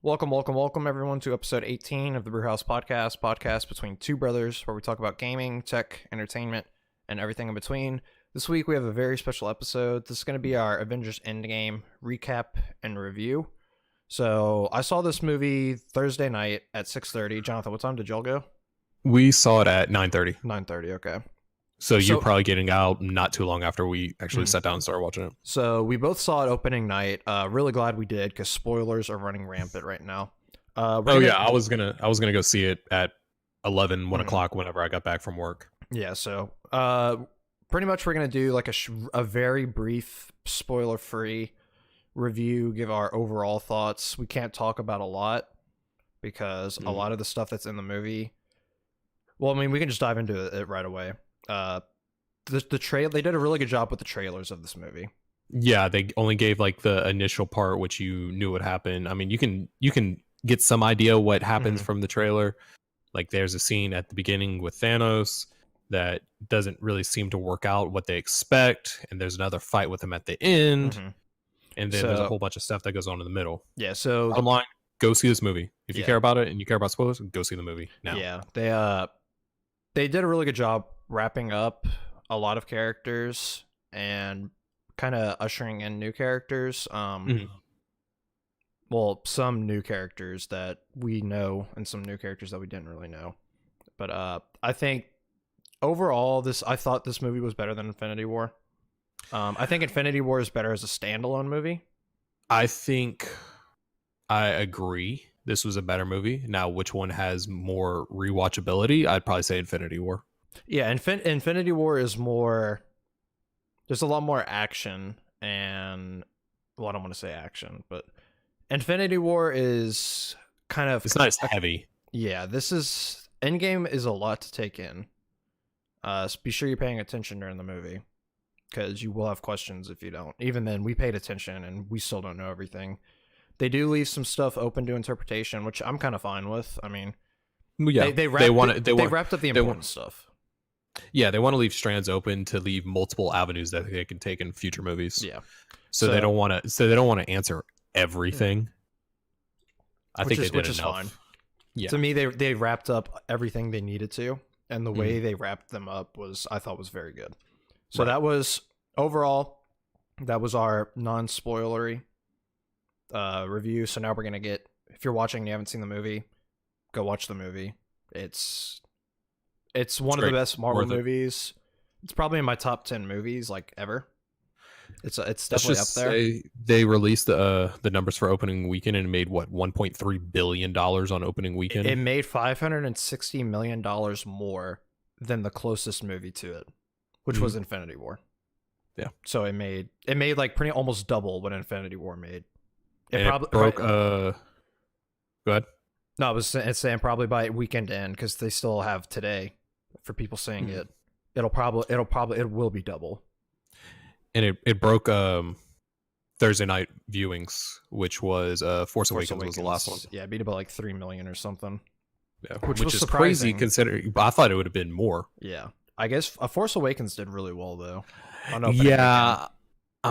Welcome, everyone, to episode 18 of the Brewhouse podcast between two brothers where we talk about gaming, tech, entertainment, and everything in between. This week, we have a very special episode. This is going to be our Avengers Endgame recap and review. So, I saw this movie Thursday night at 6:30. Jonathan, what time did y'all go? We saw it at 9:30. 9:30, okay. So you're probably getting out not too long after we actually sat down and started watching it. So we both saw it opening night. Really glad we did because spoilers are running rampant right now. I was gonna go see it at 1 o'clock whenever I got back from work. Yeah, so pretty much we're gonna do like a very brief spoiler-free review, give our overall thoughts. We can't talk about a lot because a lot of the stuff that's in the movie. Well, I mean, we can just dive into it right away. The trail, they did a really good job with the trailers of this movie. Yeah, they only gave like the initial part which you knew would happen. I mean, you can get some idea what happens from the trailer. Like there's a scene at the beginning with Thanos that doesn't really seem to work out what they expect, and there's another fight with him at the end. And then there's a whole bunch of stuff that goes on in the middle. Yeah, so bottom line, go see this movie. If you care about it and you care about spoilers, go see the movie now. Yeah, they did a really good job wrapping up a lot of characters and kind of ushering in new characters. Well, some new characters that we know and some new characters that we didn't really know. But I think overall, I thought this movie was better than Infinity War. I think Infinity War is better as a standalone movie. I think I agree. This was a better movie. Now, which one has more rewatchability? I'd probably say Infinity War. Yeah, Infinity War is more... There's a lot more action and... Well, I don't want to say action, but... Infinity War is kind of... It's not as heavy. Yeah, this is... Endgame is a lot to take in. So be sure you're paying attention during the movie. Because you will have questions if you don't. Even then, we paid attention and we still don't know everything. They do leave some stuff open to interpretation, which I'm kind of fine with. I mean... Yeah, they wrapped up the important stuff. Yeah, they want to leave strands open to leave multiple avenues that they can take in future movies. Yeah, so they don't want to answer everything. I think they did enough. Fine. Yeah, to me, they wrapped up everything they needed to, and the way they wrapped them up I thought was very good. So that was overall, that was our non-spoilery review. So now we're gonna get. If you're watching and you haven't seen the movie, go watch the movie. It's one of the best Marvel movies. It's probably in my top 10 movies like ever. It's definitely up there. They released the numbers for opening weekend and it made what $1.3 billion on opening weekend. It made $560 million more than the closest movie to it, which was Infinity War. Yeah. So it made like pretty almost double what Infinity War made. It broke. Go ahead. No, it's saying probably by weekend end because they still have today for people seeing it. It will be double. And it broke Thursday night viewings, which was Force Awakens was the last one. Yeah, it beat about like 3 million or something. Yeah, which is crazy considering. But I thought it would have been more. Yeah, I guess Force Awakens did really well though. I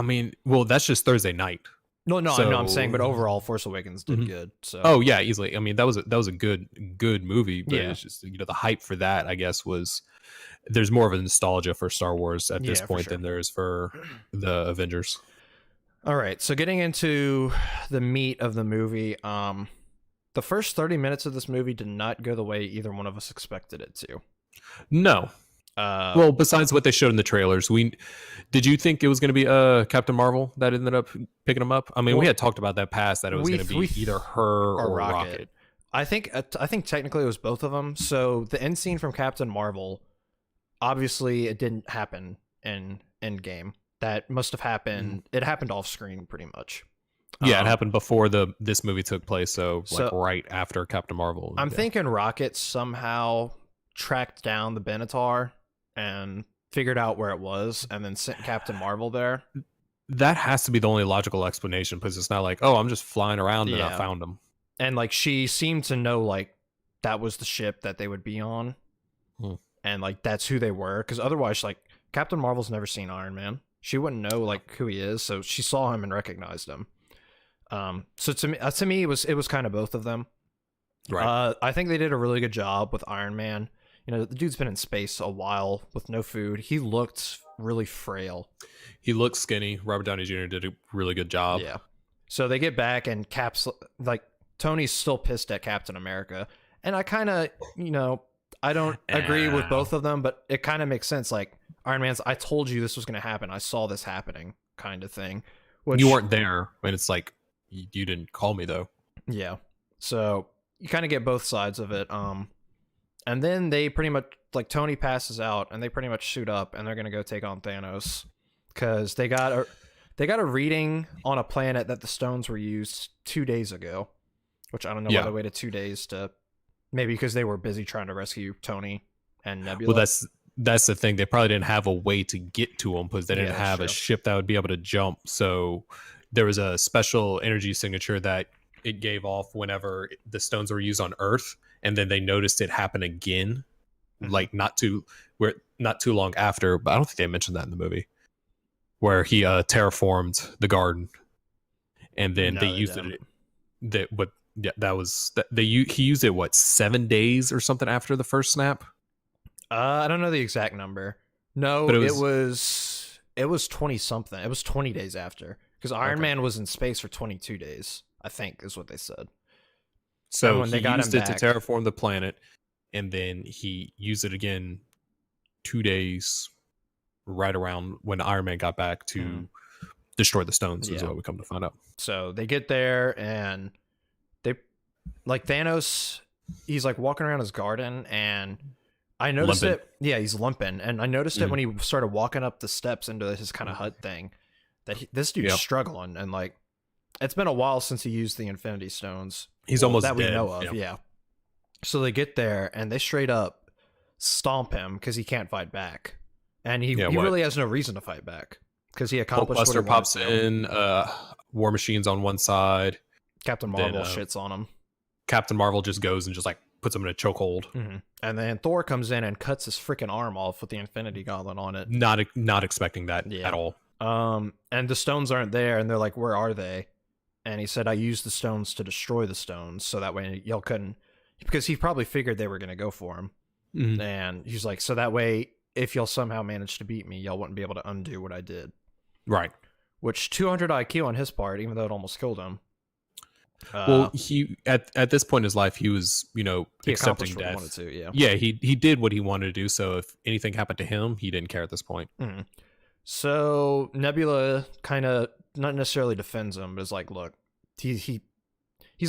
mean, well, that's just Thursday night. No, I'm saying, but overall, Force Awakens did good. So. Oh yeah, easily. I mean, that was a good movie. But it's just the hype for that, I guess, was there's more of a nostalgia for Star Wars at this point than there is for the Avengers. All right, so getting into the meat of the movie, the first 30 minutes of this movie did not go the way either one of us expected it to. No. Well, besides what they showed in the trailers, did you think it was going to be Captain Marvel that ended up picking him up? I mean, we had talked about that past that it was going to be either her or Rocket. I think technically it was both of them. So the end scene from Captain Marvel, obviously it didn't happen in Endgame. That must have happened. It happened off screen pretty much. Yeah, it happened before this movie took place. So like right after Captain Marvel. I'm thinking Rocket somehow tracked down the Benatar and figured out where it was and then sent Captain Marvel there. That has to be the only logical explanation because it's not like, oh, I'm just flying around and I found him. And like she seemed to know like that was the ship that they would be on. And like that's who they were, because otherwise like Captain Marvel's never seen Iron Man. She wouldn't know like who he is, so she saw him and recognized him. So to me, it was kind of both of them. Right. I think they did a really good job with Iron Man. You know, the dude's been in space a while with no food. He looked really frail. He looked skinny. Robert Downey Jr. did a really good job. Yeah. So they get back and Cap's like Tony's still pissed at Captain America. And I kind of, you know, I don't agree with both of them, but it kind of makes sense. Like Iron Man's, I told you this was going to happen. I saw this happening kind of thing. Which, You weren't there, and it's like, you didn't call me, though. Yeah. So you kind of get both sides of it. And then they pretty much, like, Tony passes out and they pretty much suit up and they're going to go take on Thanos because they got a reading on a planet that the stones were used 2 days ago, which I don't know why they waited 2 days to, maybe because they were busy trying to rescue Tony and Nebula. Well, that's the thing. They probably didn't have a way to get to them because they didn't have a ship that would be able to jump. So there was a special energy signature that it gave off whenever the stones were used on Earth, and then they noticed it happen again, like not too long after. But I don't think they mentioned that in the movie, where he terraformed the garden, and then they used it. He used it 7 days or something after the first snap. I don't know the exact number. No, but it was 20 something. It was 20 days after because Iron Man was in space for 22 days. I think is what they said. So when they used it to terraform the planet, and then he used it again 2 days, right around when Iron Man got back to destroy the stones. Is what we come to find out. So they get there and they, like Thanos, he's like walking around his garden and I noticed it. Yeah, he's limping, and I noticed it when he started walking up the steps into his kind of hut thing. That this dude's struggling, and like it's been a while since he used the Infinity Stones. He's almost that dead. We know of. Yeah. So they get there and they straight up stomp him because he can't fight back, and he really has no reason to fight back because he accomplished what he pops in. War Machine's on one side. Captain Marvel shits on him. Captain Marvel just goes and just like puts him in a chokehold. And then Thor comes in and cuts his freaking arm off with the Infinity Gauntlet on it. Not expecting that at all. And the stones aren't there, and they're like, "Where are they?" And he said, "I used the stones to destroy the stones, so that way y'all couldn't," because he probably figured they were gonna go for him. And he's like, "So that way, if y'all somehow managed to beat me, y'all wouldn't be able to undo what I did." Right. Which 200 IQ on his part, even though it almost killed him. Well, he at this point in his life, he was, accepting death. What he wanted to, yeah, he did what he wanted to do. So if anything happened to him, he didn't care at this point. So Nebula kind of not necessarily defends him, but is like, "Look, he's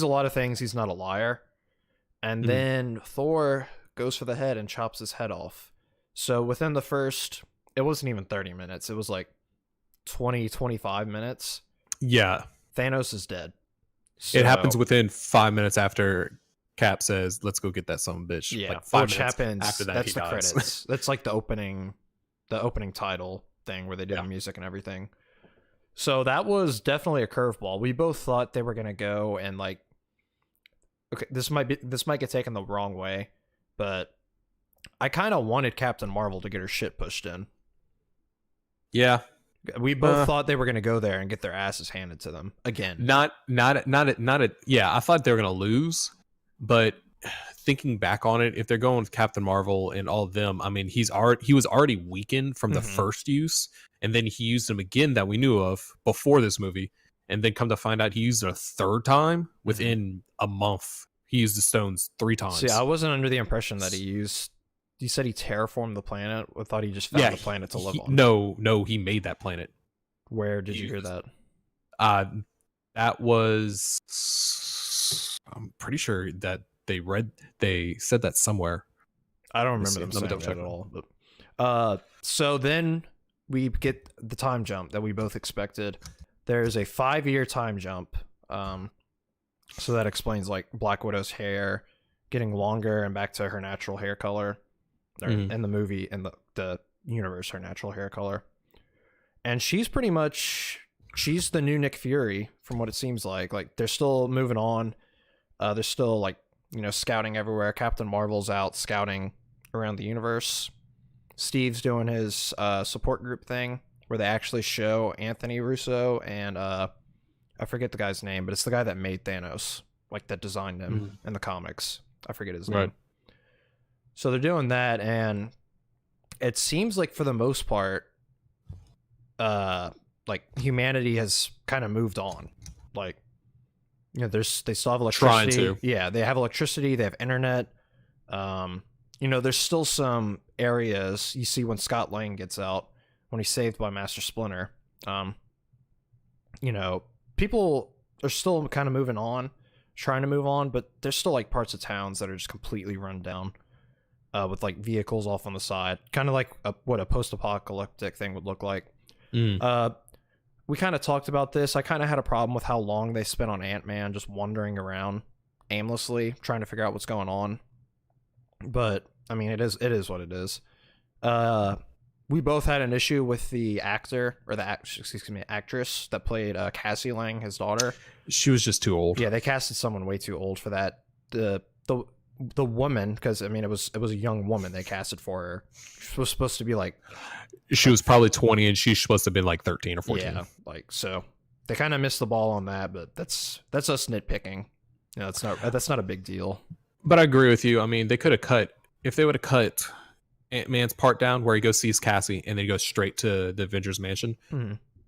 a lot of things. He's not a liar." And then Thor goes for the head and chops his head off. So within the first, it wasn't even 30 minutes. It was like 25 minutes. Yeah, Thanos is dead. So, it happens within 5 minutes after Cap says, "Let's go get that son of a bitch." Yeah, like 5 which happens after that. That's he the dies. credits. That's like the opening title thing where they did the music and everything. So that was definitely a curveball. We both thought they were gonna go and like, okay, this might get taken the wrong way, but I kind of wanted Captain Marvel to get her shit pushed in. Yeah. We both thought they were going to go there and get their asses handed to them again. Yeah, I thought they were going to lose, but thinking back on it, if they're going with Captain Marvel and all of them, I mean, he was already weakened from the first use, and then he used them again that we knew of before this movie, and then come to find out he used it a third time within a month. He used the stones 3 times. See, I wasn't under the impression that he used. You said he terraformed the planet. I thought he just found the planet to live on. No, he made that planet. Where did you hear that? That was. I'm pretty sure that they said that somewhere. I don't remember them saying that at all. But, so then we get the time jump that we both expected. There's a 5-year time jump. So that explains like Black Widow's hair getting longer and back to her natural hair color. In the movie, in the universe, her natural hair color. And she's the new Nick Fury from what it seems like. Like they're still moving on. They're still like, scouting everywhere. Captain Marvel's out scouting around the universe. Steve's doing his support group thing where they actually show Anthony Russo and I forget the guy's name, but it's the guy that made Thanos, like that designed him in the comics. I forget his name. Right. So they're doing that, and it seems like for the most part, like humanity has kind of moved on. Like, you know, they still have electricity. Trying to. Yeah, they have electricity. They have internet. You know, there's still some areas you see when Scott Lang gets out, when he's saved by Master Splinter. You know, people are still kind of moving on, trying to move on, but there's still like parts of towns that are just completely run down, with like vehicles off on the side, kind of like what a post-apocalyptic thing would look like. We kind of talked about this. I kind of had a problem with how long they spent on Ant-Man just wandering around aimlessly, trying to figure out what's going on. But I mean, it is what it is. We both had an issue with the actor, or the actress that played Cassie Lang, his daughter. She was just too old. Yeah, they casted someone way too old for that. The woman, because I mean, it was a young woman they casted for her. She was supposed to be like, she was probably 20, and she's supposed to have been like 13 or 14. Yeah, like, so they kind of missed the ball on that, but that's us nitpicking. You know, that's not a big deal. But I agree with you. I mean, they could have cut, if they would have cut Ant-Man's part down where he goes sees Cassie and then he goes straight to the Avengers mansion.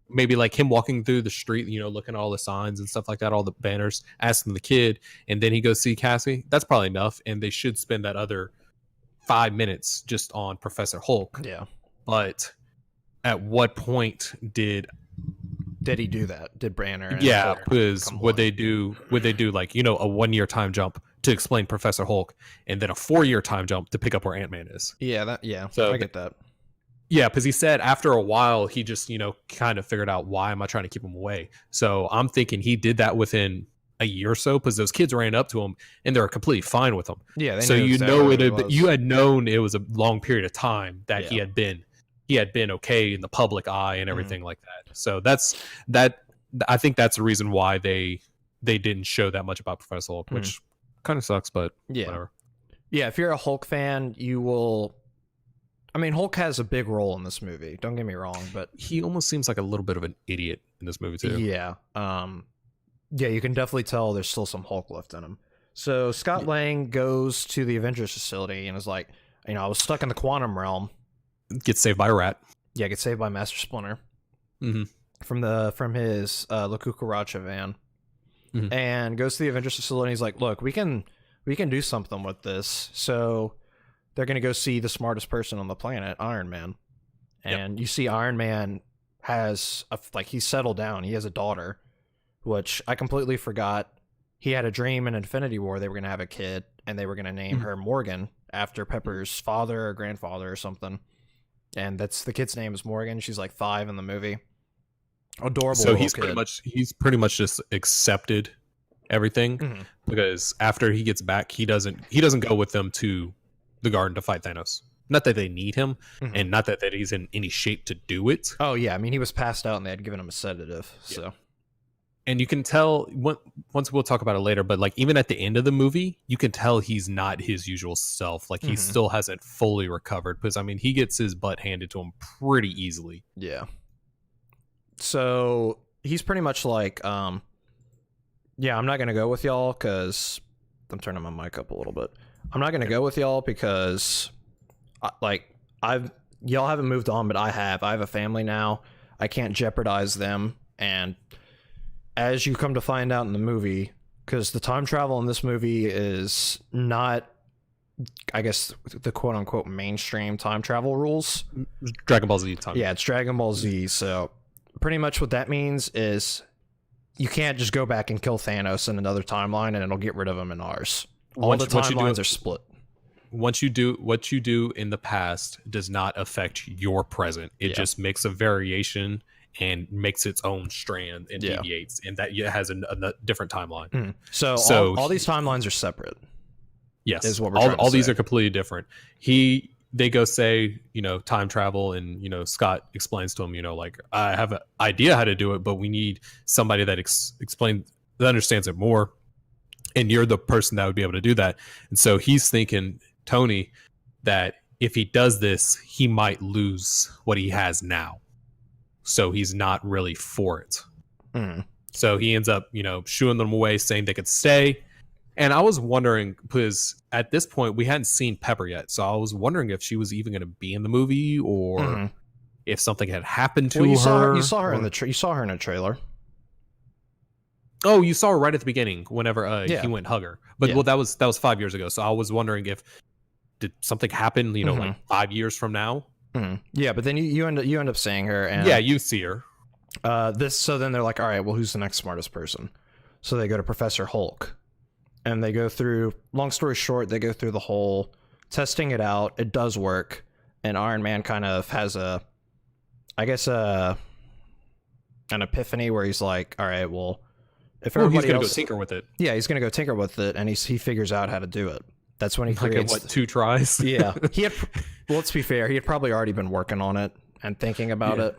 Maybe like him walking through the street, you know, looking at all the signs and stuff like that, all the banners, asking the kid, and then he goes see Cassie. That's probably enough, and they should spend that other 5 minutes just on Professor Hulk. Yeah. But at what point did he do that? Did Banner? Yeah, because would they do like, you know, a 1 year time jump to explain Professor Hulk, and then a 4 year time jump to pick up where Ant-Man is? Yeah, so I get that. Yeah, because he said after a while he just, you know, kind of figured out, why am I trying to keep him away? So I'm thinking he did that within a year or so, because those kids ran up to him and they're completely fine with him. Yeah, so you know you had known it was a long period of time that he had been okay in the public eye and everything like that. So I think that's the reason why they didn't show that much about Professor Hulk, which kind of sucks, but whatever. Yeah, if you're a Hulk fan, you will. I mean, Hulk has a big role in this movie. Don't get me wrong, but he almost seems like a little bit of an idiot in this movie too. Yeah. Yeah, you can definitely tell there's still some Hulk left in him. So Scott Lang goes to the Avengers facility and is like, you know, I was stuck in the quantum realm. Gets saved by a rat. Yeah, gets saved by Master Splinter. From his La Cucaracha van. And goes to the Avengers facility and he's like, look, we can do something with this. So they're going to go see the smartest person on the planet, Iron Man. And you see Iron Man has, he's settled down. He has a daughter, which I completely forgot. He had a dream in Infinity War they were going to have a kid, and they were going to name her Morgan after Pepper's father or grandfather or something. And the kid's name is Morgan. She's like 5 in the movie. Adorable. So he's kid. pretty much just accepted everything, because after he gets back, he doesn't go with them to the garden to fight Thanos. Not that they need him, and not that he's in any shape to do it. Oh yeah, I mean, he was passed out and they had given him a sedative. So, and you can tell, once we'll talk about it later, but like even at the end of the movie, you can tell he's not his usual self. Like he still hasn't fully recovered, because I mean, he gets his butt handed to him pretty easily. Yeah. So he's pretty much like, yeah, I'm not gonna go with y'all because I'm turning my mic up a little bit. I'm not gonna go with y'all because, y'all haven't moved on, but I have. I have a family now. I can't jeopardize them. And as you come to find out in the movie, because the time travel in this movie is not, I guess, the quote unquote mainstream time travel rules. Dragon Ball Z time. Yeah, it's Dragon Ball Z. So pretty much what that means is you can't just go back and kill Thanos in another timeline and it'll get rid of him in ours. All the timelines are split. What you do in the past does not affect your present. It just makes a variation and makes its own strand and deviates, and that has a different timeline. So all these timelines are separate. Yes, is what we're all these are completely different. They go say, you know, time travel, and you know, Scott explains to him, you know, like, I have an idea how to do it, but we need somebody that that understands it more, and you're the person that would be able to do that. And so he's thinking, Tony, that if he does this, he might lose what he has now. So he's not really for it. So he ends up, shooing them away, saying they could stay. And I was wondering, because at this point we hadn't seen Pepper yet, so I was wondering if she was even going to be in the movie or if something had happened to her. You saw her in you saw her in a trailer. Oh, you saw her right at the beginning whenever he went hug her. But well, that was 5 years ago. So I was wondering if did something happen, like 5 years from now. Yeah, but then you end up seeing her, and you see her. So then they're like, all right, well, who's the next smartest person? So they go to Professor Hulk, and they go through. Long story short, they go through the whole testing it out. It does work, and Iron Man kind of has an epiphany where he's like, all right, well, if everybody he's gonna else, go tinker with it. Yeah, he's gonna go tinker with it, and he figures out how to do it. That's when he creates 2 tries. Yeah, he had. Well, let's be fair. He had probably already been working on it and thinking about it.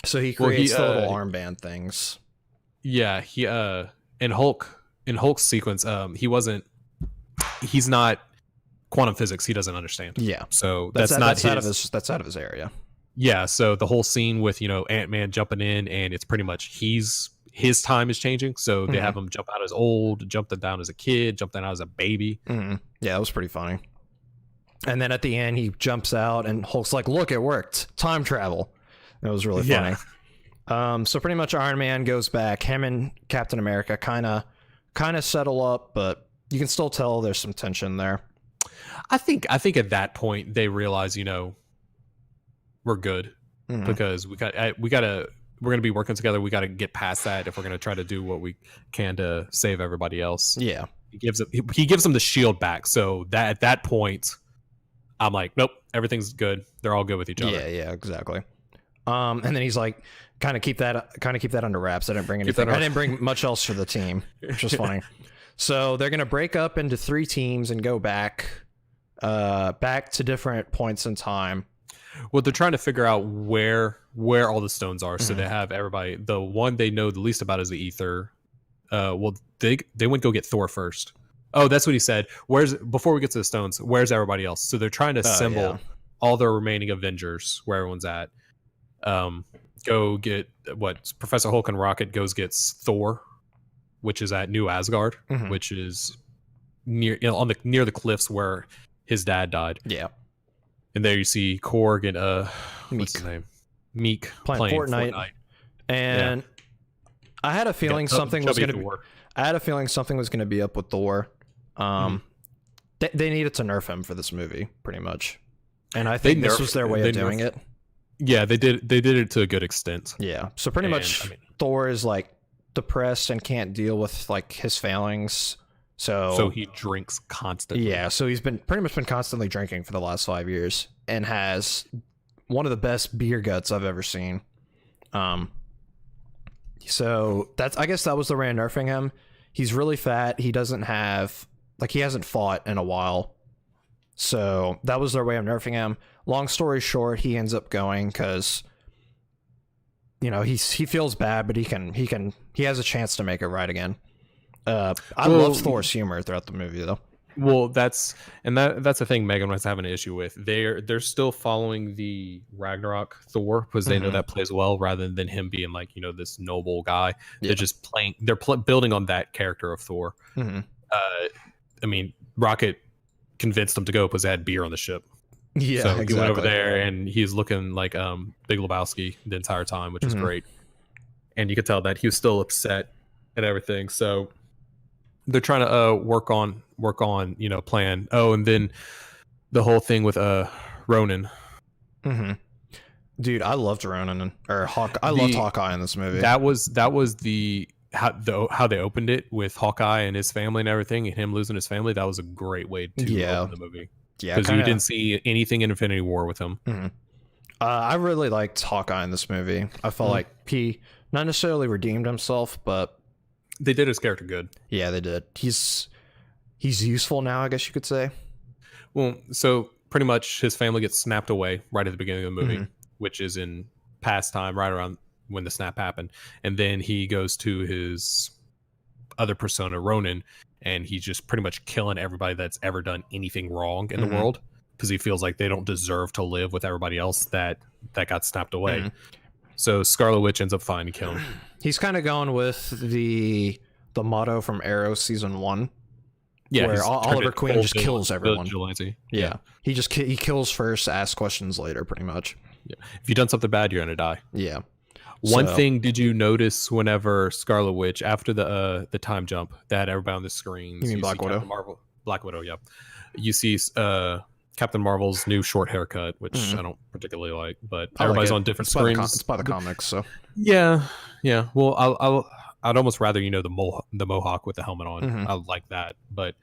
So he creates the little armband things. Yeah, he in Hulk's sequence, he's not quantum physics. He doesn't understand. Yeah, so that's out of his area. Yeah, so the whole scene with Ant-Man jumping in, and it's pretty much his time is changing. So they have him jump out as old, jump down as a kid, jump down as a baby. Yeah, that was pretty funny. And then at the end, he jumps out, and Hulk's like, "Look, it worked! Time travel." It was really funny. So pretty much Iron Man goes back. Him and Captain America kind of settle up, but you can still tell there's some tension there. I think at that point they realize, we're good because we're gonna be working together. We got to get past that if we're gonna try to do what we can to save everybody else. Yeah, he gives them the shield back. So that at that point, I'm like, nope, everything's good. They're all good with each other. Yeah, exactly. And then he's like, kind of keep that under wraps. I didn't bring anything. I didn't bring much else for the team, which was funny. So they're gonna break up into 3 teams and go back to different points in time. Well, they're trying to figure out where all the stones are. So they have everybody. The one they know the least about is the ether. Well, they went go get Thor first. Oh, that's what he said. Before we get to the stones, where's everybody else? So they're trying to assemble all the remaining Avengers where everyone's at. Go get Professor Hulk and Rocket gets Thor, which is at New Asgard, which is near the cliffs where his dad died. Yeah. And there you see Korg and what's his name? Meek playing Fortnite. And I had a feeling something was going to be up with Thor. They needed to nerf him for this movie, pretty much. And I think this was their way of doing it. Yeah, they did it to a good extent. Yeah. So pretty much Thor is like depressed and can't deal with like his failings. So he drinks constantly. Yeah, so he's been constantly drinking for the last 5 years and has one of the best beer guts I've ever seen. So I guess that was the way of nerfing him. He's really fat. He doesn't have he hasn't fought in a while. So that was their way of nerfing him. Long story short, he ends up going because he feels bad, but he has a chance to make it right again. I love Thor's humor throughout the movie, though. Well, that's the thing Megan was having an issue with. They're still following the Ragnarok Thor because they know that plays well, rather than him being like this noble guy. Yeah. They're just playing. They're building on that character of Thor. I mean, Rocket convinced them to go because they had beer on the ship. Yeah, so exactly. He went over there and he's looking like Big Lebowski the entire time, which is great. And you could tell that he was still upset and everything. So they're trying to work on plan. Oh, and then the whole thing with Ronan. Dude, I loved Ronan or Hawk. I loved Hawkeye in this movie. That was how they opened it with Hawkeye and his family and everything, and him losing his family. That was a great way to open the movie. Yeah, because you didn't see anything in Infinity War with him. I really liked Hawkeye in this movie. I felt like he not necessarily redeemed himself, but they did his character good. Yeah, they did. He's useful now, I guess you could say. Well, so pretty much his family gets snapped away right at the beginning of the movie, which is in past time, right around when the snap happened. And then he goes to his other persona, Ronan, and he's just pretty much killing everybody that's ever done anything wrong in the world because he feels like they don't deserve to live with everybody else that got snapped away. So Scarlet Witch ends up finding him. He's kind of going with the motto from Arrow season 1. Yeah, where Oliver Queen just kills everyone. Vigilante. Yeah. He just he kills first, asks questions later, pretty much. Yeah. If you've done something bad, you're gonna die. Yeah. One thing, did you notice whenever Scarlet Witch, after the time jump, that had everybody on the screens? You mean Black Widow? Black Widow, yeah. You see Captain Marvel's new short haircut, which I don't particularly like, but everybody's on different screens. It's by the comics, so yeah. Well, I'd almost rather the mohawk with the helmet on. I like that, but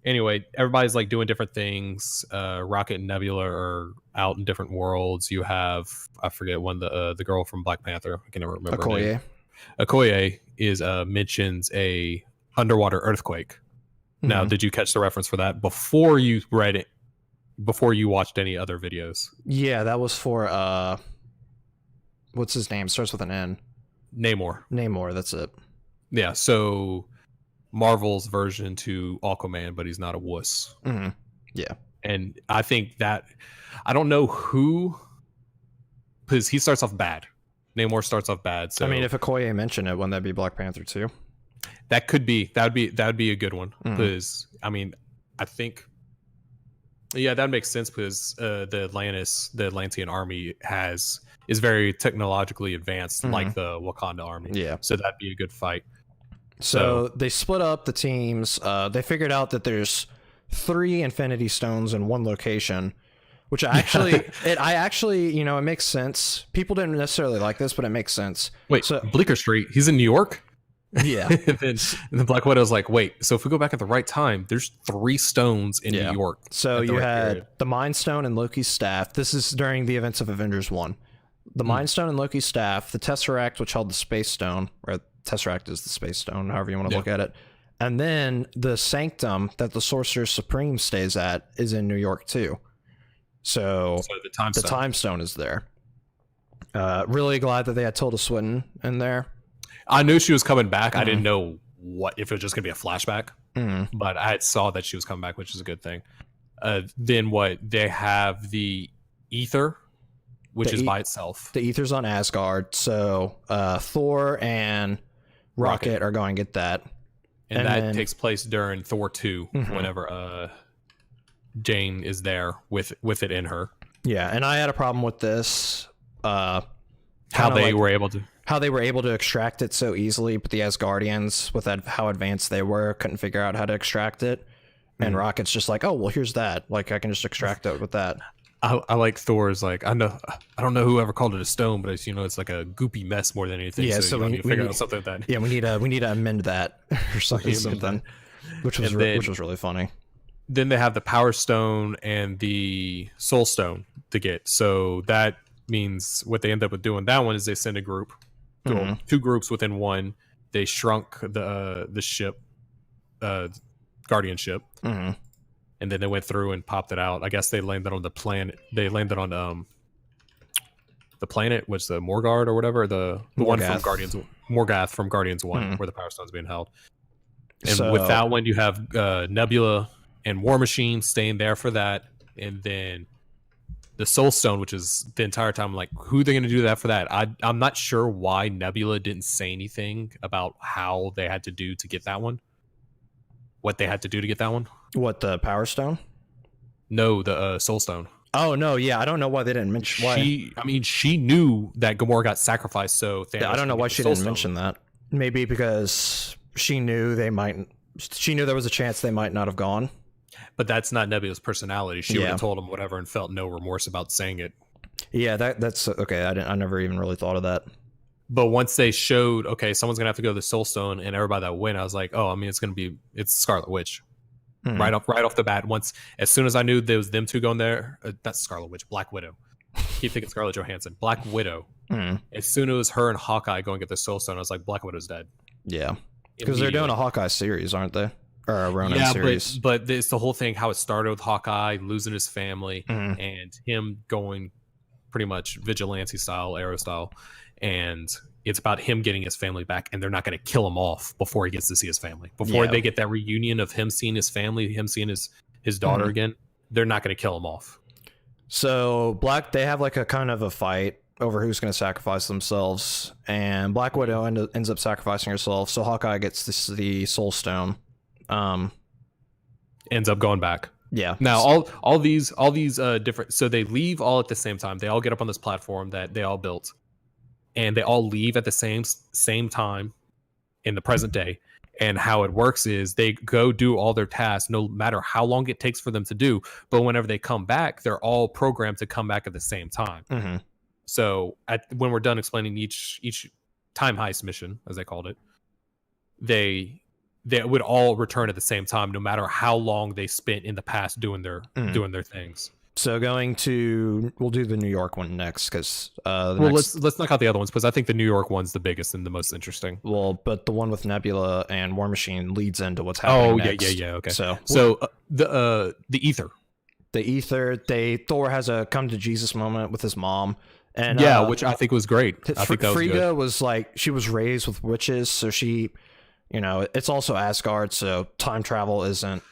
anyway, everybody's like doing different things. Rocket and Nebula are out in different worlds. You have, I forget one, the girl from Black Panther. I can never remember. Okoye. Okoye is mentions a underwater earthquake. Now, did you catch the reference for that before you read it? Before you watched any other videos? Yeah, that was for what's his name? Starts with an N. Namor. That's it. Yeah. So Marvel's version to Aquaman, but he's not a wuss. Yeah. And I think that, I don't know who, because he starts off bad. Namor starts off bad. So I mean, if Okoye mentioned it, wouldn't that be Black Panther too? That could be. That would be a good one. Because I mean, I think, yeah, that makes sense because the Atlantean army is very technologically advanced, like the Wakanda army. Yeah. So that'd be a good fight. So they split up the teams. They figured out that there's 3 Infinity Stones in one location, which actually, you know, it makes sense. People didn't necessarily like this, but it makes sense. Wait, so Bleecker Street, he's in New York? Yeah. and then Black Widow's like, wait, so if we go back at the right time, there's 3 stones in New York. So you had the Mind Stone and Loki's staff. This is during the events of Avengers 1. The Mind Stone and Loki's staff, the Tesseract, which held the Space Stone, or Tesseract is the Space Stone, however you want to look at it. And then the Sanctum that the Sorcerer Supreme stays at is in New York too. So the Time Stone is there. Really glad that they had Tilda Swinton in there. I knew she was coming back. I didn't know if it was just gonna be a flashback, but I saw that she was coming back, which is a good thing. Then they have the Ether, which is by itself. The Ether's on Asgard, so Thor and Rocket are going to get that, and that takes place during Thor 2, whenever Jane is there with it in her. Yeah, and I had a problem with this. How they were able to extract it so easily, but the Asgardians, with how advanced they were, couldn't figure out how to extract it. And Rocket's just like, oh, well, here's that. Like, I can just extract it with that. I like Thor's like, I don't know whoever called it a stone, but it's, you know, it's like a goopy mess more than anything. Yeah, so we need to figure out something like that. Yeah, we need to amend that or something, which was really funny. Then they have the Power Stone and the Soul Stone to get. So that means what they end up with doing that one is they send a group, 2 groups within one. They shrunk the ship, Guardian ship. And then they went through and popped it out. I guess they landed on the planet. They landed on the planet, which the Morgard or whatever, the one from Guardians, Morgath from Guardians 1, where the Power Stone's being held. And with that one, you have Nebula and War Machine staying there for that, and then the Soul Stone, which is the entire time like, who are they going to do that for that? I'm not sure why Nebula didn't say anything about how they had to do to get that one. What they had to do to get that one? What, the Power Stone? No, the Soul Stone. Oh no, yeah, I don't know why they didn't mention. Why? She knew that Gamora got sacrificed, so Thanos I don't know why she didn't mention that. Maybe because she knew there was a chance they might not have gone. But that's not Nebula's personality. She would have told him whatever and felt no remorse about saying it. Yeah, that's okay. I never even really thought of that. But once they showed, okay, someone's gonna have to go to the Soul Stone, and everybody that went, I was like, oh, I mean, it's Scarlet Witch, right off the bat. As soon as I knew there was them 2 going there, that's Scarlet Witch, Black Widow. Keep thinking Scarlett Johansson, Black Widow. As soon as it was her and Hawkeye going to get the Soul Stone, I was like, Black Widow's dead. Yeah, because they're doing a Hawkeye series, aren't they? Or a Ronin series. But it's the whole thing, how it started with Hawkeye losing his family and him going pretty much vigilante style, Arrow style. And it's about him getting his family back, and they're not going to kill him off before he gets to see his family. Before they get that reunion of him seeing his family, him seeing his daughter again, they're not going to kill him off. So they have like a kind of a fight over who's going to sacrifice themselves, and Black Widow ends up sacrificing herself, so Hawkeye gets the Soul Stone. Ends up going back. Yeah. Now all these different, so they leave all at the same time. They all get up on this platform that they all built, and they all leave at the same time in the present day. And how it works is they go do all their tasks, no matter how long it takes for them to do. But whenever they come back, they're all programmed to come back at the same time. Mm-hmm. So when we're done explaining each time heist mission, as they called it, they would all return at the same time, no matter how long they spent in the past doing their things. So we'll do the New York one next, because let's knock out the other ones, because I think the New York one's the biggest and the most interesting. Well, but the one with Nebula and War Machine leads into what's happening next. Yeah. Okay. So the ether. The ether. Thor has a come to Jesus moment with his mom, and which I think was great. I think that was Frigga good. was like, she was raised with witches, so she, it's also Asgard, so time travel isn't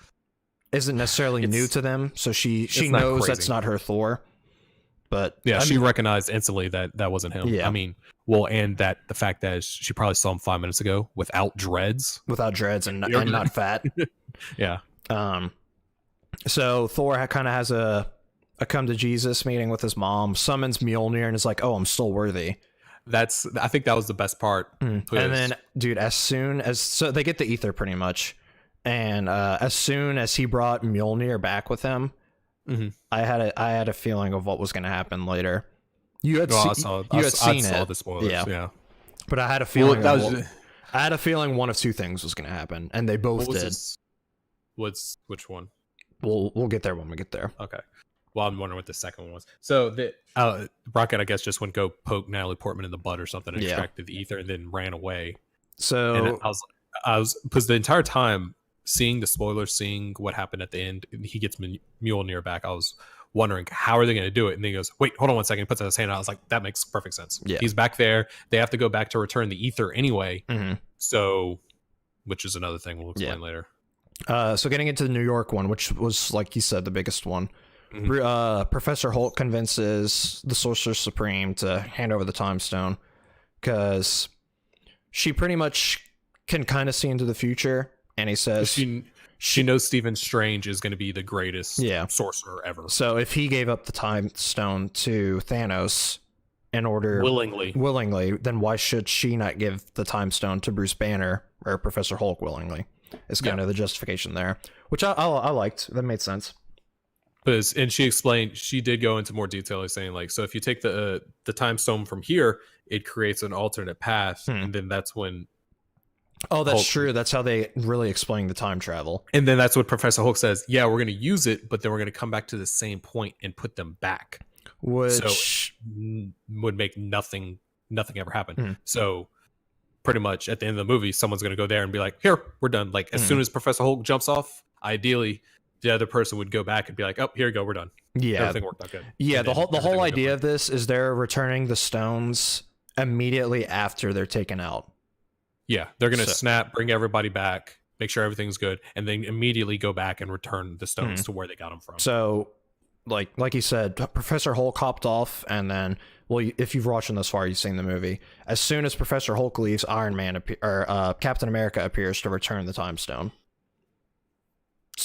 necessarily new to them, so she knows that's not her Thor. But yeah, she recognized instantly that wasn't him. Yeah. I mean, well, and that the fact that she probably saw him 5 minutes ago without dreads and not fat. Yeah. So Thor kind of has a come to Jesus meeting with his mom, summons Mjolnir, and is like, "Oh, I'm still worthy." I think that was the best part. And then, dude, so they get the ether pretty much. And as soon as he brought Mjolnir back with him, I had a feeling of what was going to happen later. You had seen it. The spoilers. Yeah. But I had a feeling. I had a feeling one of two things was going to happen, and they both did. Which one? We'll get there when we get there. Okay. Well, I'm wondering what the second one was. So the Rocket, I guess, just went go poke Natalie Portman in the butt or something and extracted the ether and then ran away. So and I was because the entire time, seeing the spoilers, seeing what happened at the end, he gets Mjolnir back. I was wondering, how are they going to do it? And then he goes, wait, hold on 1 second. He puts out his hand out. I was like, that makes perfect sense. Yeah. He's back there. They have to go back to return the ether anyway. Mm-hmm. So, which is another thing we'll explain later. So getting into the New York one, which was, like you said, the biggest one. Professor Hulk convinces the Sorcerer Supreme to hand over the Time Stone, because she pretty much can kind of see into the future. And he says she knows Stephen Strange is going to be the greatest sorcerer ever. So if he gave up the Time Stone to Thanos in order willingly, then why should she not give the Time Stone to Bruce Banner or Professor Hulk willingly? Is kind of the justification there, which I liked. That made sense. And she explained, she did go into more detail, saying like, so if you take the Time Stone from here, it creates an alternate path, and then that's when. Oh, that's true. That's how they really explain the time travel. And then that's what Professor Hulk says. Yeah, we're going to use it, but then we're going to come back to the same point and put them back, which would make nothing ever happen. So pretty much at the end of the movie, someone's going to go there and be like, "Here, we're done." Like as soon as Professor Hulk jumps off, ideally, the other person would go back and be like, "Oh, here you go, we're done." Yeah, everything worked out good. Yeah, and the whole idea of this is they're returning the stones immediately after they're taken out. Yeah, they're going to snap, bring everybody back, make sure everything's good, and then immediately go back and return the stones to where they got them from. So, like you said, Professor Hulk hopped off, and then, well, if you've watched this far, you've seen the movie. As soon as Professor Hulk leaves, Iron Man Captain America appears to return the Time Stone.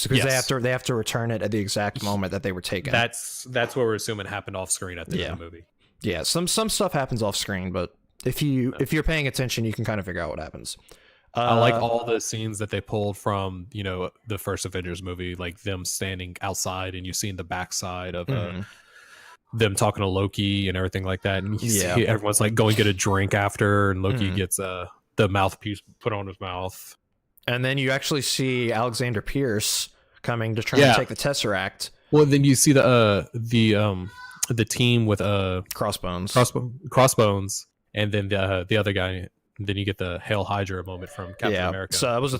Because they have to return it at the exact moment that they were taken. That's what we're assuming happened off screen at the end of the movie. Yeah, some stuff happens off screen, but if you're paying attention, you can kind of figure out what happens. I like all the scenes that they pulled from the first Avengers movie, like them standing outside and you seeing the backside of them talking to Loki and everything like that, and you see everyone's like going get a drink after, and Loki gets the mouthpiece put on his mouth. And then you actually see Alexander Pierce coming to try and take the Tesseract. Well, then you see the team with Crossbones, and then the other guy. Then you get the Hail Hydra moment from Captain America. So it was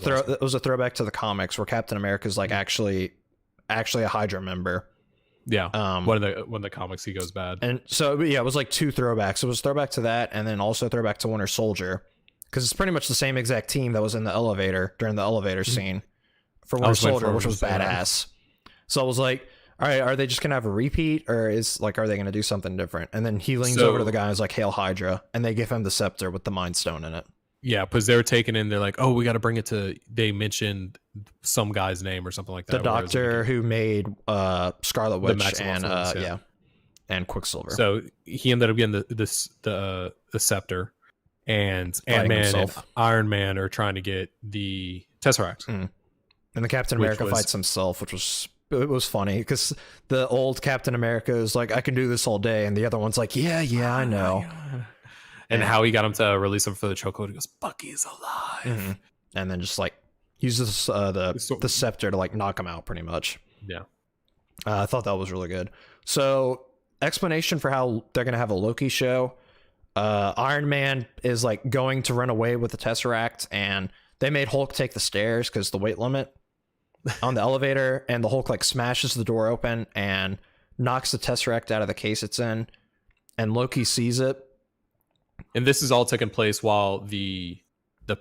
a throwback to the comics where Captain America is like actually a Hydra member. Yeah. One of the comics he goes bad. And so it was like two throwbacks. It was a throwback to that, and then also a throwback to Winter Soldier. Because it's pretty much the same exact team that was in the elevator during the elevator scene for Winter Soldier, which was badass. So I was like, all right, are they just gonna have a repeat, or are they gonna do something different? And then he leans So- over to the guy and is like, "Hail Hydra," and they give him the scepter with the Mind Stone in it. Yeah, because they were taken in. They're like, oh, we got to bring it to. They mentioned some guy's name or something like that. The doctor who made Scarlet Witch Maximum and Force, and Quicksilver. So he ended up getting the scepter, and Fighting Ant-Man and himself. Iron Man are trying to get the Tesseract. And the Captain Which America was- fights himself, which was funny because the old Captain America is like, "I can do this all day," and the other one's like, "Yeah, I know." And how he got him to release him for the chokehold. He goes, Bucky's alive. Mhm. And then just like uses the scepter to like knock him out pretty much. Yeah. I thought that was really good. So explanation for how they're gonna have a Loki show. Iron Man is like going to run away with the Tesseract, and they made Hulk take the stairs because the weight limit on the elevator, and the Hulk like smashes the door open and knocks the Tesseract out of the case it's in, and Loki sees it. And this is all taking place while the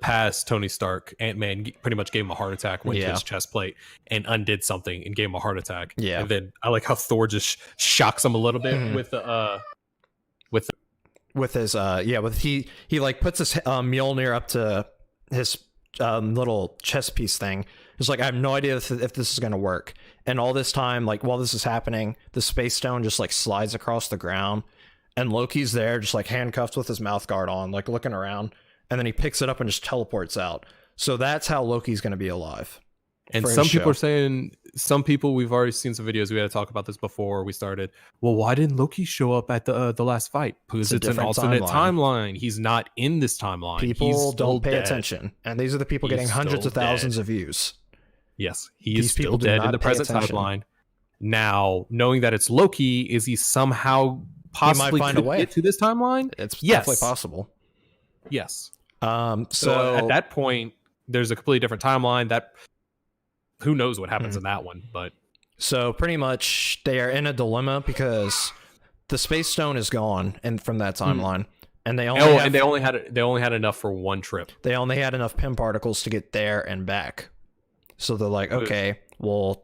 past Tony Stark, Ant-Man, pretty much gave him a heart attack, went to his chest plate and undid something and gave him a heart attack. Yeah. And then I like how Thor just shocks him a little bit with the With his he like puts his Mjolnir up to his little chest piece thing. It's like, I have no idea if this is gonna work. And all this time, like while this is happening, the space stone just like slides across the ground, and Loki's there just like handcuffed with his mouth guard on, like looking around, and then he picks it up and just teleports out. So that's how Loki's gonna be alive. And for his some people show. are saying, some people, we've already seen some videos, we had to talk about this before we started. Well, why didn't Loki show up at the last fight? Because it's an different alternate timeline. timeline. He's not in this timeline. People He's don't pay dead. attention, and these are the people He's getting hundreds of still thousands dead. of views. Yes, he These is still people do dead not in the pay present attention. timeline. Now, knowing that it's Loki, is he somehow possibly find a could way. get to this timeline? It's Yes. definitely possible. Yes. So at that point, there's a completely different timeline. That who knows what happens in that one, but So pretty much they are in a dilemma because the space stone is gone and from that timeline, and they only they only had enough for one trip. they only had enough Pym particles to get there and back. So they're like, okay, well,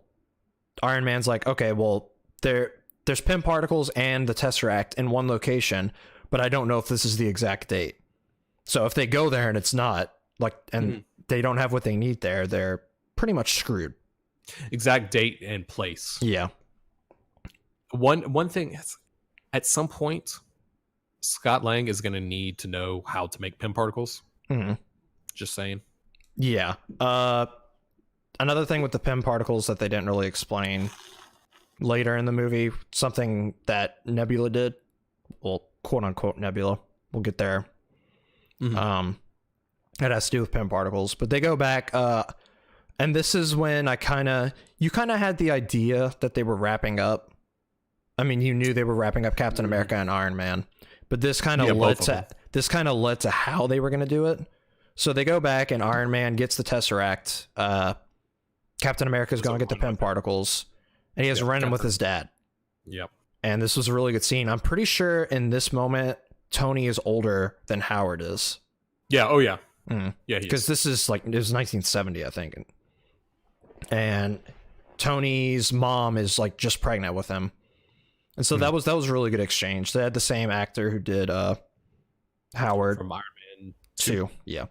Iron Man's like, okay, well, there's Pym particles and the Tesseract in one location, but I don't know if this is the exact date. So if they go there and it's not, like, and they don't have what they need there, they're pretty much screwed. Exact date and place. Yeah. One thing is, at some point, Scott Lang is going to need to know how to make Pym particles. Mhm. Just saying. Yeah. Another thing with the Pym particles that they didn't really explain later in the movie, something that Nebula did, well, quote unquote Nebula. We'll get there. Mhm. It has to do with Pym particles, but they go back. And this is when you kind of had the idea that they were wrapping up. I mean, you knew they were wrapping up Captain America and Iron Man, but this kind of led to how they were going to do it. So they go back and Iron Man gets the Tesseract. Captain America's going to get the Pym particles, and he has run him with his dad. Yep. And this was a really good scene. I'm pretty sure in this moment, Tony is older than Howard is. Yeah. Oh yeah. Mm. Yeah. Because this is like, it was 1970, I think. And Tony's mom is like just pregnant with him. And so that was a really good exchange. They had the same actor who did Howard From Iron Man too. Yeah.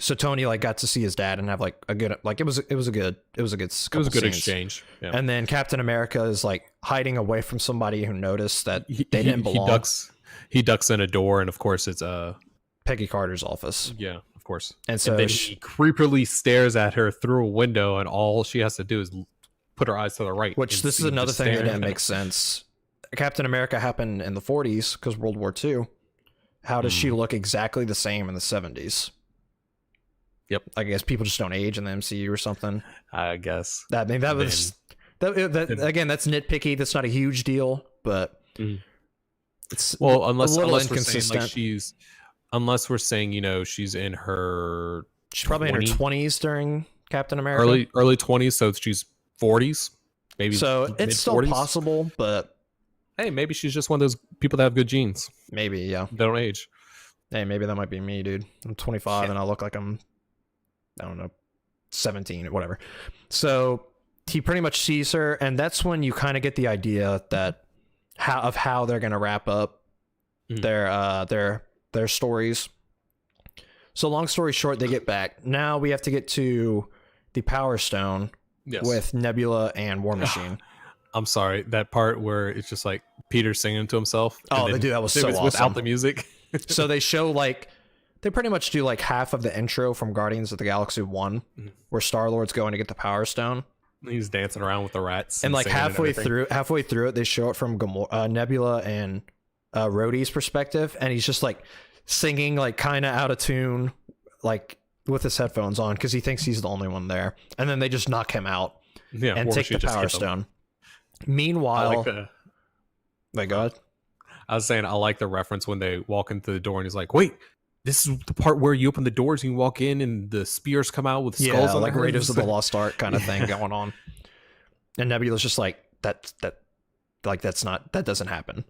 So Tony like got to see his dad and have like a good, like it was a good scenes. exchange. Yeah. And then Captain America is like hiding away from somebody who noticed that they didn't belong. He ducks in a door, and of course it's Peggy Carter's office. yeah, of course. And so then he creepily stares at her through a window, and all she has to do is put her eyes to the right. which and this is see him another just thing that staring didn't at make sense. Captain America happened in the 40s because World War II. How does she look exactly the same in the 70s? Yep. I guess people just don't age in the MCU or something. her. I guess. That was again, that's nitpicky. That's not a huge deal, but it's Well, unless a little we're saying inconsistent. like unless we're saying she's in her She's probably in her 20s during Captain America. early 20s, so she's 40s, maybe. So it's still mid-40s. possible, but Hey, maybe she's just one of those people that have good genes. maybe, yeah. They don't age. Hey, maybe that might be me, dude. I'm 25 Yeah. and I look like I'm, I don't know, 17 or whatever. So he pretty much sees her, and that's when you kind of get the idea that how they're gonna wrap up their stories. So long story short, they get back. Now we have to get to the Power Stone with Nebula and War Machine. I'm sorry, that part where it's just like Peter singing to himself. Oh, they do. That was so awesome. Without the music. So they show like, they pretty much do like half of the intro from Guardians of the Galaxy 1, where Star-Lord's going to get the Power Stone. He's dancing around with the rats. And like halfway through it, they show it from Nebula and Rhodey's perspective, and he's just like singing like kind of out of tune, like with his headphones on, because he thinks he's the only one there. And then they just knock him out and take the Power Stone. Meanwhile, my God, I was saying I like the reference when they walk into the door and he's like, "Wait, this is the part where you open the doors and you walk in and the spears come out with skulls on like them." Raiders of the Lost Ark kind of thing going on." And Nebula's just like that doesn't happen.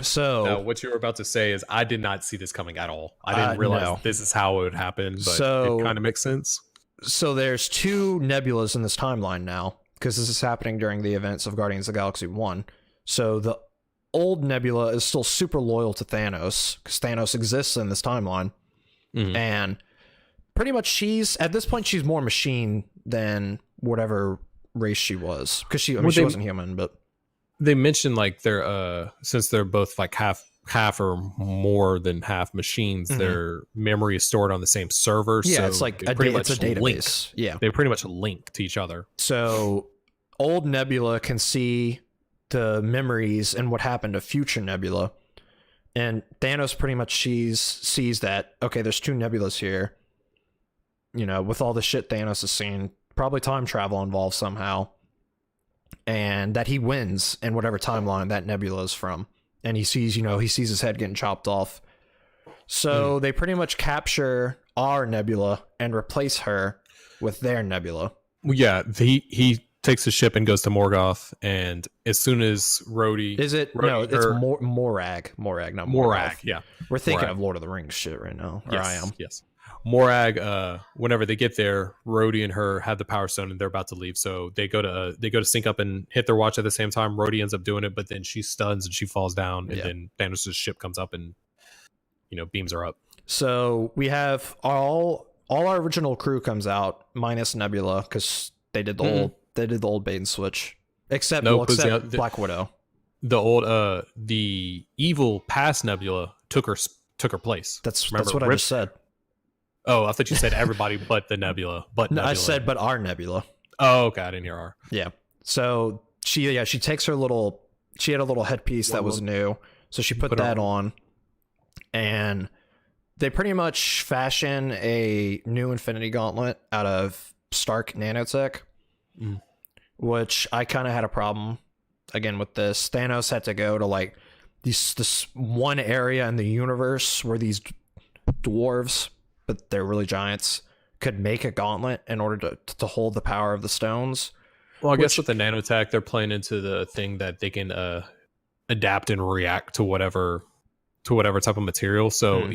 So now, what you were about to say is I did not see this coming at all. I didn't realize this is how it would happen, but it kind of makes sense. So there's 2 Nebulas in this timeline now, because this is happening during the events of Guardians of the Galaxy 1. So the old Nebula is still super loyal to Thanos, because Thanos exists in this timeline. And pretty much at this point, she's more machine than whatever race she was. Because she wasn't human, but... They mentioned like they're since they're both like half or more than half machines, their memory is stored on the same server. Yeah, so it's like it's a database. Yeah, they pretty much link to each other. So old Nebula can see the memories and what happened to future Nebula, and Thanos pretty much sees that, okay, there's 2 Nebulas here. You know, with all the shit Thanos has seen, probably time travel involved somehow. And that he wins in whatever timeline that Nebula is from. And he sees his head getting chopped off. So they pretty much capture our Nebula and replace her with their Nebula. Well, yeah, he takes his ship and goes to Morgoth, and as soon as Rhodey... It's Morag. Morag, not Morgoth. Yeah. We're thinking of Lord of the Rings shit right now. Or yes, I am. Yes. Morag, whenever they get there, Rhodey and her have the Power Stone and they're about to leave. So they go to sync up and hit their watch at the same time. Rhodey ends up doing it, but then she stuns and she falls down, and then Thanos' ship comes up and beams her up. So we have all our original crew comes out minus Nebula, because they did the old bait and switch. Except Black Widow. The evil past Nebula took her place. That's what I just said. Oh, I thought you said everybody but the Nebula. I said but our Nebula. Oh, okay, I didn't hear our. Yeah. So she takes her little. She had a little headpiece that was new, so she put that on, and they pretty much fashion a new Infinity Gauntlet out of Stark nanotech, which I kind of had a problem again with this. Thanos had to go to like this one area in the universe where these dwarves, but they're really giants, could make a gauntlet in order to hold the power of the stones. Well, I guess with the nanotech, they're playing into the thing that they can adapt and react to whatever type of material. So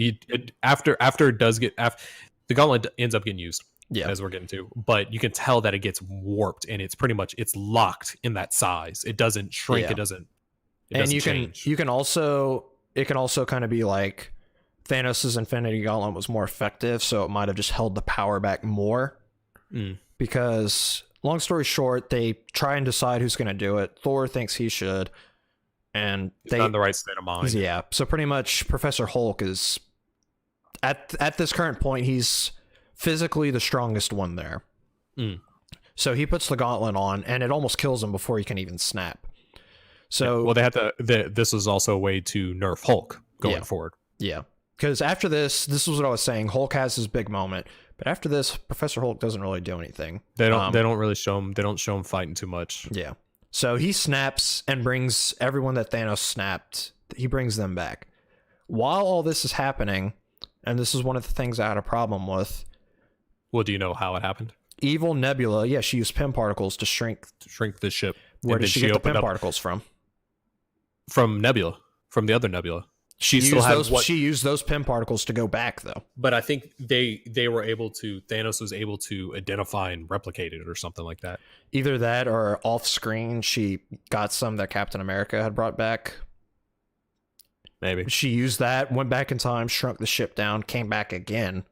after the gauntlet ends up getting used, as we're getting to, but you can tell that it gets warped and it's locked in that size. It doesn't shrink. Yeah. It doesn't change. It can also kind of be like, Thanos' Infinity Gauntlet was more effective, so it might have just held the power back more. Because, long story short, they try and decide who's going to do it. Thor thinks he should, and he's not in the right state of mind. Yeah, so pretty much Professor Hulk is at this current point, he's physically the strongest one there. So he puts the gauntlet on, and it almost kills him before he can even snap. So they had to. This was also a way to nerf Hulk going forward. Yeah. Because after this was what I was saying. Hulk has his big moment, but after this, Professor Hulk doesn't really do anything. They don't really show him. They don't show him fighting too much. Yeah. So he snaps and brings everyone that Thanos snapped. He brings them back. While all this is happening, and this is one of the things I had a problem with. Well, do you know how it happened? Evil Nebula. She used PIM particles to shrink the ship. Where did she get the PIM particles from? From Nebula. From the other Nebula. she still had she used those Pym particles to go back though. But I think they were able to. Thanos was able to identify and replicate it or something like that. Either that or off screen she got some that Captain America had brought back. Maybe she used that, went back in time, shrunk the ship down, came back again.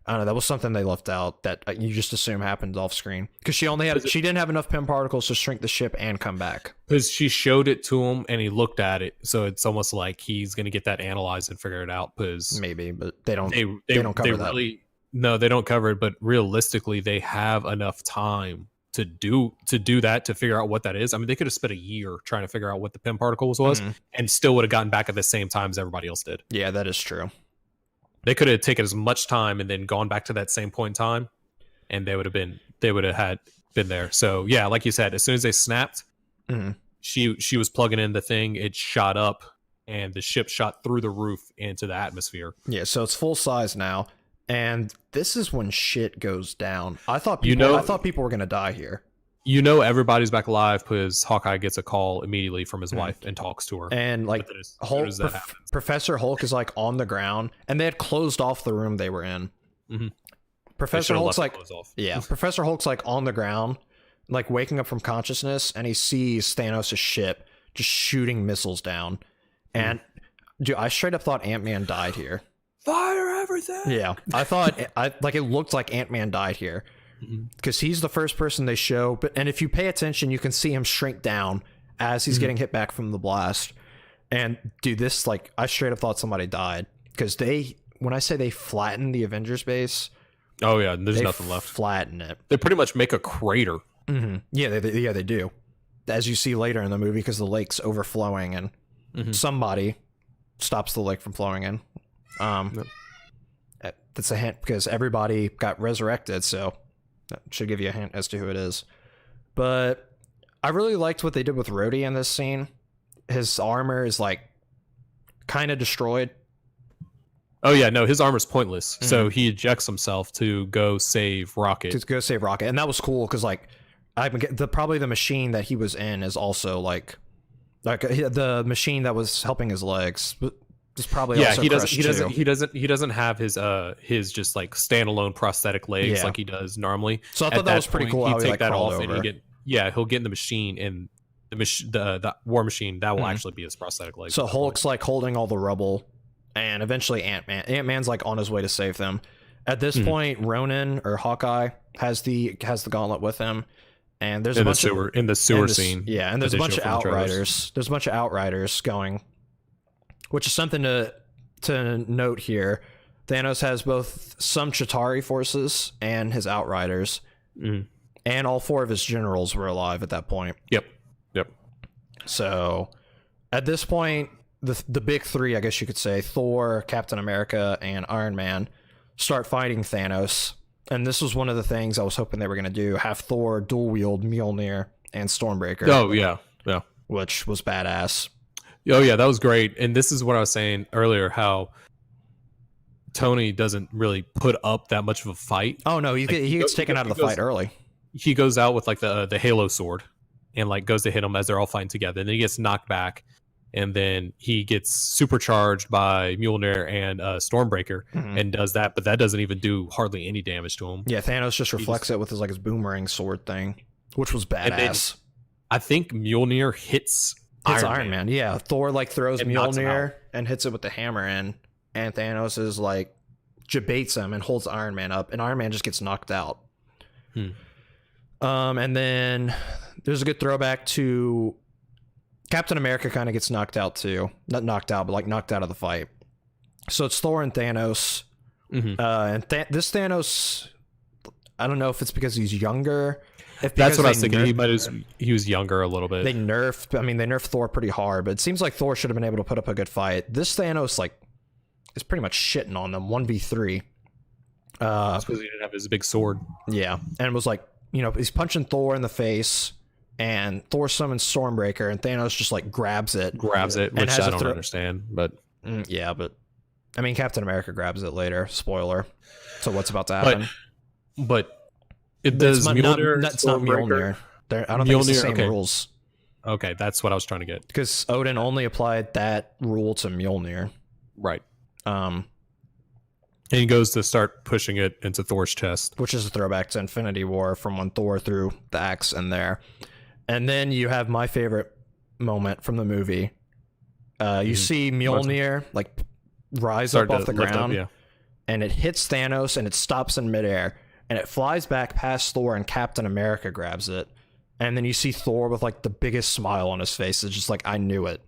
I don't know. That was something they left out that you just assume happened off screen because she didn't have enough Pym particles to shrink the ship and come back. Because she showed it to him and he looked at it, so it's almost like he's gonna get that analyzed and figure it out. Because maybe, but they don't. They don't cover that. No, they don't cover it. But realistically, they have enough time to do that, to figure out what that is. I mean, they could have spent a year trying to figure out what the Pym particles was, and still would have gotten back at the same time as everybody else did. Yeah, that is true. They could have taken as much time and then gone back to that same point in time, and they would have been there. So yeah, like you said, as soon as they snapped, she was plugging in the thing, it shot up, and the ship shot through the roof into the atmosphere. Yeah, so it's full size now, and this is when shit goes down. I thought people were gonna die here. Everybody's back alive because Hawkeye gets a call immediately from his wife and talks to her. And like Professor Hulk is like on the ground, and they had closed off the room they were in. Professor Hulk's like, Professor Hulk's like on the ground, like waking up from consciousness, and he sees Thanos' ship just shooting missiles down. And dude, I straight up thought Ant-Man died here. Fire everything. Yeah, I thought it looked like Ant-Man died here. Because he's the first person they show, and if you pay attention, you can see him shrink down as he's getting hit back from the blast. And dude, this, like, I straight up thought somebody died because when I say they flatten the Avengers base, oh yeah, there's nothing left. Flatten it. They pretty much make a crater. Yeah, they do, as you see later in the movie, because the lake's overflowing and somebody stops the lake from flowing in. That's a hint because everybody got resurrected, so that should give you a hint as to who it is. But I really liked what they did with Rhodey in this scene. His armor is like kind of destroyed. Oh yeah, no, his armor's pointless. So he ejects himself to go save Rocket. And that was cool because like probably the machine that he was in is also like the machine that was helping his legs. Probably also he doesn't have his just like standalone prosthetic legs like he does normally. So I thought that was pretty cool. He'd take that off and he'll get in the machine, and the war machine that will actually be his prosthetic leg. So Hulk's like holding all the rubble, and eventually Ant-Man's like on his way to save them. At this point, Ronan or Hawkeye has the gauntlet with him, and there's in the sewer scene. Yeah, and there's a bunch of Outriders. There's a bunch of Outriders going. Which is something to note here. Thanos has both some Chitauri forces and his Outriders. And all 4 of his generals were alive at that point. Yep. So, at this point, the big 3, I guess you could say, Thor, Captain America, and Iron Man, start fighting Thanos. And this was one of the things I was hoping they were going to do. Have Thor dual-wield Mjolnir and Stormbreaker. Oh, yeah. Which was badass. Oh yeah, that was great. And this is what I was saying earlier, how Tony doesn't really put up that much of a fight. Oh no, he gets taken out of the fight early. He goes out with like the Halo sword and like goes to hit him as they're all fighting together. And then he gets knocked back, and then he gets supercharged by Mjolnir and Stormbreaker and does that, but that doesn't even do hardly any damage to him. Yeah, Thanos just reflects it with his boomerang sword thing, which was badass. I think Mjolnir hits Iron Man. Yeah, Thor like throws Mjolnir and hits it with the hammer and Thanos is like debates him and holds Iron Man up, and Iron Man just gets knocked out. And then there's a good throwback to Captain America kind of gets knocked out too. Not knocked out, but like knocked out of the fight. So it's Thor and Thanos. And this Thanos, I don't know if it's because he's younger. That's what I was thinking. He was younger a little bit. They nerfed Thor pretty hard, but it seems like Thor should have been able to put up a good fight. This Thanos is pretty much shitting on them 1v3. Because he didn't have his big sword. Yeah, and it was like, he's punching Thor in the face, and Thor summons Stormbreaker, and Thanos just like grabs it, which I don't understand. But but I mean, Captain America grabs it later. Spoiler. So what's about to happen? But it does Mjolnir. That's not Mjolnir. I don't think it's the same rules. Okay, that's what I was trying to get. Because Odin only applied that rule to Mjolnir. Right. And he goes to start pushing it into Thor's chest, which is a throwback to Infinity War from when Thor threw the axe in there. And then you have my favorite moment from the movie. You see Mjolnir like rise up off the ground, and it hits Thanos and it stops in midair, and it flies back past Thor, and Captain America grabs it. And then you see Thor with like the biggest smile on his face. It's just like, I knew it.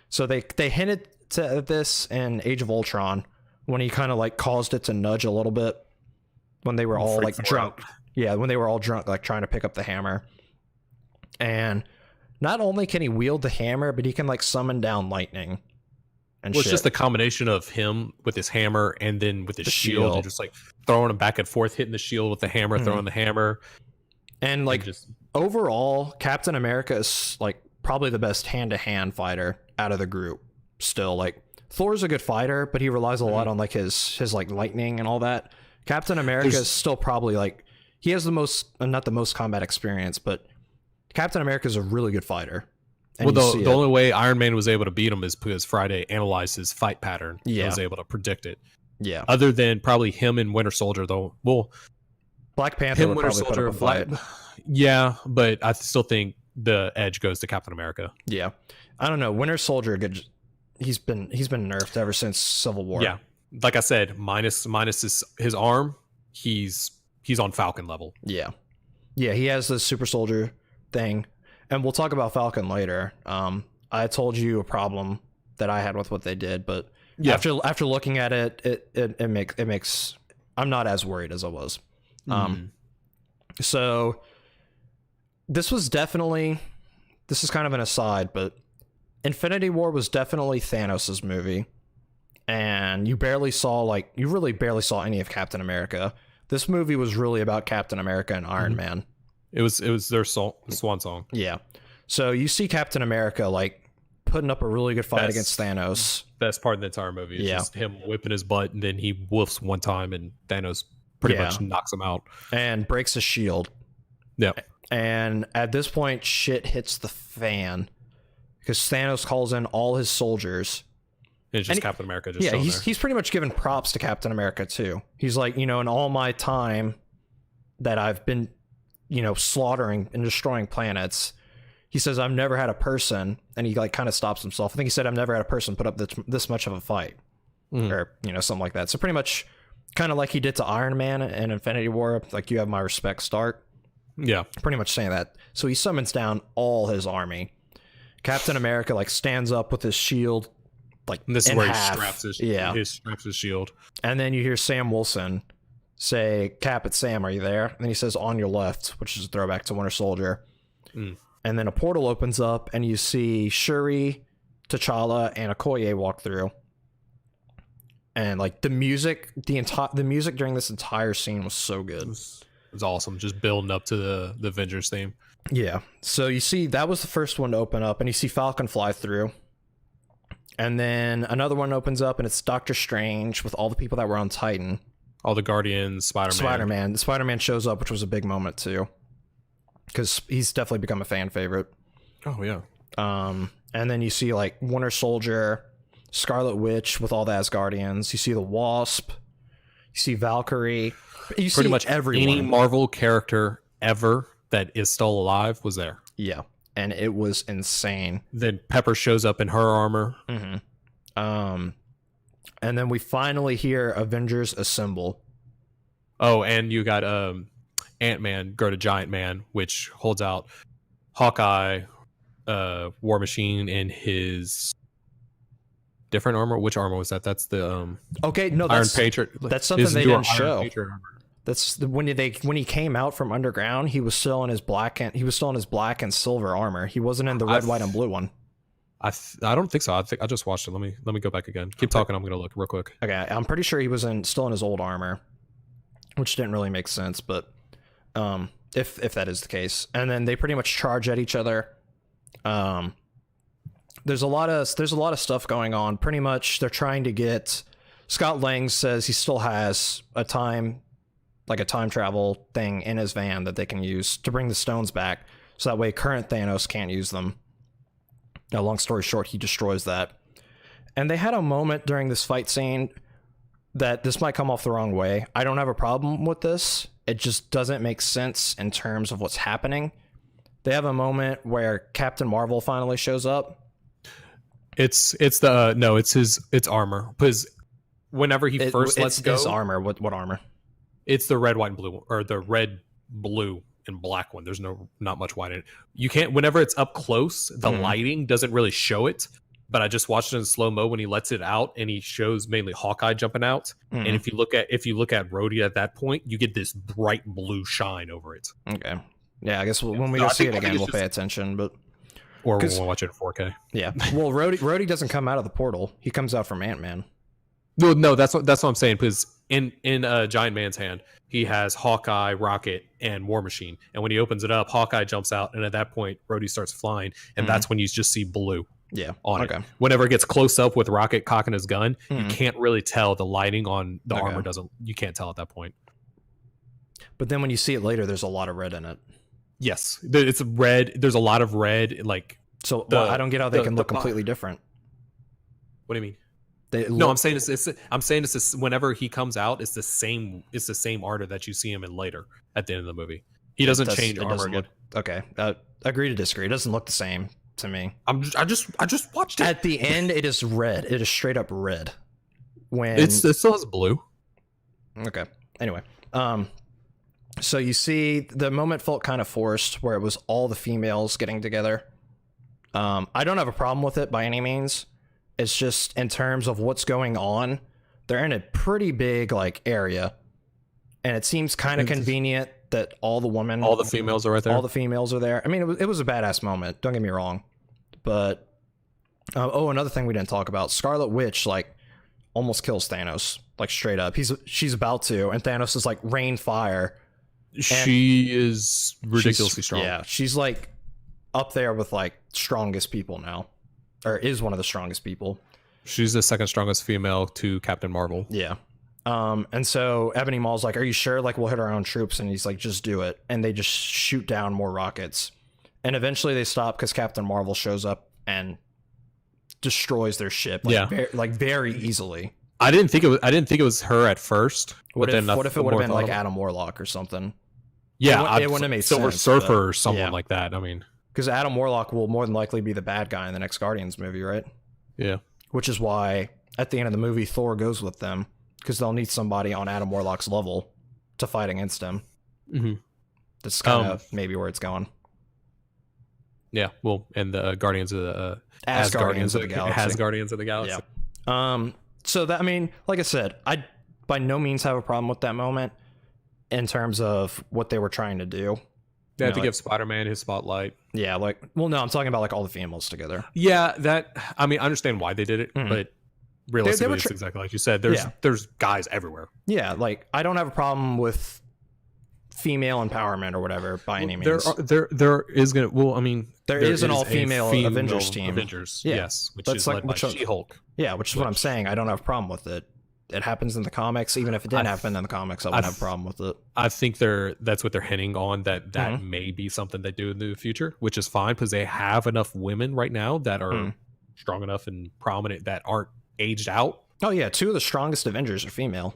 So they hinted to this in Age of Ultron when he kind of like caused it to nudge a little bit when they were all like drunk. Yeah, when they were all drunk, like trying to pick up the hammer. And not only can he wield the hammer, but he can like summon down lightning. And it's just the combination of him with his hammer and then with his shield, and just like throwing him back and forth, hitting the shield with the hammer, throwing the hammer. And like overall, Captain America is like probably the best hand-to-hand fighter out of the group. Still, like Thor's a good fighter, but he relies a lot on like his like lightning and all that. Captain America is still probably like, he has the most, not the most combat experience, but Captain America is a really good fighter. And well, the only way Iron Man was able to beat him is because Friday analyzed his fight pattern. Yeah, and was able to predict it. Yeah. Other than probably him and Winter Soldier, though. Well, Black Panther would probably put up a fight. Yeah, but I still think the edge goes to Captain America. Yeah, I don't know. Winter Soldier, he's been nerfed ever since Civil War. Yeah, like I said, minus his arm, he's on Falcon level. Yeah, he has the super soldier thing. And we'll talk about Falcon later. I told you a problem that I had with what they did, but after looking at it, it makes I'm not as worried as I was. So this is kind of an aside, but Infinity War was definitely Thanos' movie, and you really barely saw any of Captain America. This movie was really about Captain America and Iron Man. It was their swan song. Yeah. So you see Captain America like putting up a really good fight against Thanos. Best part of the entire movie is just him whipping his butt, and then he woofs one time and Thanos pretty much knocks him out. And breaks his shield. Yeah. And at this point, shit hits the fan. Because Thanos calls in all his soldiers. It's just Captain America just he's pretty much giving props to Captain America too. He's like, in all my time that I've been slaughtering and destroying planets, he says, I've never had a person, and he like kind of stops himself. I think he said, I've never had a person put up this much of a fight, or something like that. So pretty much kind of like he did to Iron Man in Infinity War, like, you have my respect, Stark. Yeah, pretty much saying that. So he summons down all his army. Captain America like stands up with his shield, like, this is where he straps his shield. And then you hear Sam Wilson say, Cap, it's Sam, are you there? And then he says, on your left, which is a throwback to Winter Soldier. And then a portal opens up, and you see Shuri, T'Challa, and Okoye walk through. And like the music during this entire scene was so good. It was awesome, just building up to the Avengers theme. Yeah. So you see, that was the first one to open up, and you see Falcon fly through. And then another one opens up, and it's Doctor Strange with all the people that were on Titan. All the Guardians, Spider-Man. Spider-Man shows up, which was a big moment too, because he's definitely become a fan favorite. Oh yeah. And then you see like Winter Soldier, Scarlet Witch with all the Asgardians. You see the Wasp. You see Valkyrie. You pretty much everyone. Any Marvel character ever that is still alive was there. Yeah, and it was insane. Then Pepper shows up in her armor. And then we finally hear Avengers Assemble. Oh, and you got Ant-Man go to Giant Man, which holds out Hawkeye, War Machine, and his different armor. Which armor was that? That's the Iron Patriot. That's something they didn't show. That's when he came out from underground, he was still in his black and silver armor. He wasn't in the red, white, and blue one. I don't think so. I just watched it. Let me go back again. Keep talking. I'm gonna look real quick. Okay, I'm pretty sure he was still in his old armor, which didn't really make sense, but if that is the case. And then they pretty much charge at each other. There's a lot of stuff going on. Pretty much they're trying to get, Scott Lang says he still has a time travel thing in his van that they can use to bring the stones back, so that way current Thanos can't use them Now, long story short, he destroys that. And they had a moment during this fight scene that this might come off the wrong way. I don't have a problem with this. It just doesn't make sense in terms of what's happening. They have a moment where Captain Marvel finally shows up. It's armor, because whenever he first lets go, his armor. What armor? It's the red, white, and blue, or the red, blue, and black one. There's not much white in it. You can't. Whenever it's up close, the lighting doesn't really show it. But I just watched it in slow mo when he lets it out, and he shows mainly Hawkeye jumping out. And if you look at Rhodey at that point, you get this bright blue shine over it. Okay. Yeah, I guess when we go see it again, we'll pay attention. But or we'll watch it in 4K. Yeah. Well, Rhodey doesn't come out of the portal. He comes out from Ant-Man. No, that's what I'm saying. Because in Giant Man's hand, he has Hawkeye, Rocket, and War Machine. And when he opens it up, Hawkeye jumps out, and at that point, Rhodey starts flying, and that's when you just see blue. Yeah. On it. Whenever it gets close up with Rocket cocking his gun, you can't really tell the lighting on the armor you can't tell at that point. But then when you see it later, there's a lot of red in it. Yes, it's red. There's a lot of red. Like, so I don't get how they can look completely different. What do you mean? I'm saying it's whenever he comes out, it's the same armor that you see him in later at the end of the movie. He doesn't change armor again. Okay, agree to disagree. It doesn't look the same to me. I just watched it. At the end, it is red. It is straight up red. When it still has blue. Okay. Anyway, so you see the moment felt kind of forced, where it was all the females getting together. I don't have a problem with it by any means. It's just in terms of what's going on, they're in a pretty big area, and it seems kind of convenient that all the females are right there. All the females are there. I mean, it was a badass moment. Don't get me wrong, but another thing we didn't talk about: Scarlet Witch almost kills Thanos, straight up. She's about to, and Thanos is rain fire. She is ridiculously strong. Yeah, she's up there with strongest people now, or is one of the strongest people. She's the second strongest female to Captain Marvel. Yeah. And so Ebony Maw's are you sure? We'll hit our own troops. And he's just do it. And they just shoot down more rockets. And eventually they stop because Captain Marvel shows up and destroys their ship. Very easily. I didn't think it was her at first. What if it would have been Adam Warlock or something? Yeah, it wouldn't have made Silver sense, Surfer or someone like that. I mean, because Adam Warlock will more than likely be the bad guy in the next Guardians movie, right? Yeah. Which is why at the end of the movie, Thor goes with them, because they'll need somebody on Adam Warlock's level to fight against him. Mm-hmm. That's kind of maybe where it's going. Yeah, well, and the Guardians of the as Guardians of the Galaxy. As Guardians of the Galaxy. Yeah. So that, I mean, like I said, I by no means have a problem with that moment in terms of what they were trying to do. They had to give Spider-Man his spotlight. Yeah, no, I'm talking about all the females together. Yeah, I understand why they did it, but realistically, it's exactly like you said. There's guys everywhere. Yeah, I don't have a problem with female empowerment or whatever by any means. There is gonna. Well, I mean, there is an all-female Avengers team. Avengers, yes, which is led by She-Hulk. Yeah, which is what I'm saying. I don't have a problem with it. It happens in the comics. Even if it didn't happen in the comics, I wouldn't have a problem with it. I think that's what they're hinting on, that may be something they do in the future, which is fine because they have enough women right now that are strong enough and prominent that aren't aged out. Oh yeah, 2 of the strongest Avengers are female.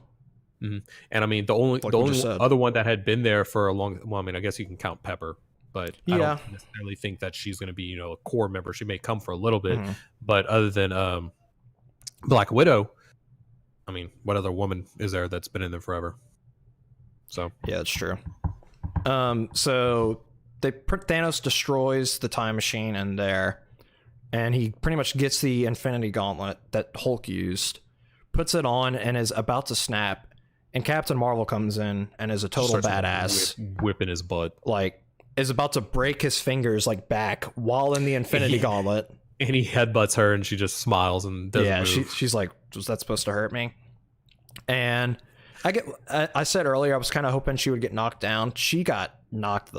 Mm-hmm. And I mean, the only other one that had been there for a long, well, I mean, I guess you can count Pepper, but I don't necessarily think that she's going to be, a core member. She may come for a little bit, but other than Black Widow, I mean, what other woman is there that's been in there forever? So yeah, that's true. So Thanos destroys the time machine in there, and he pretty much gets the Infinity Gauntlet that Hulk used, puts it on, and is about to snap. And Captain Marvel comes in and is a total badass, whipping his butt, is about to break his fingers back while in the Infinity Gauntlet. And he headbutts her, and she just smiles and doesn't move. She's like, was that supposed to hurt me? And I said earlier I was kind of hoping she would get knocked down. She got knocked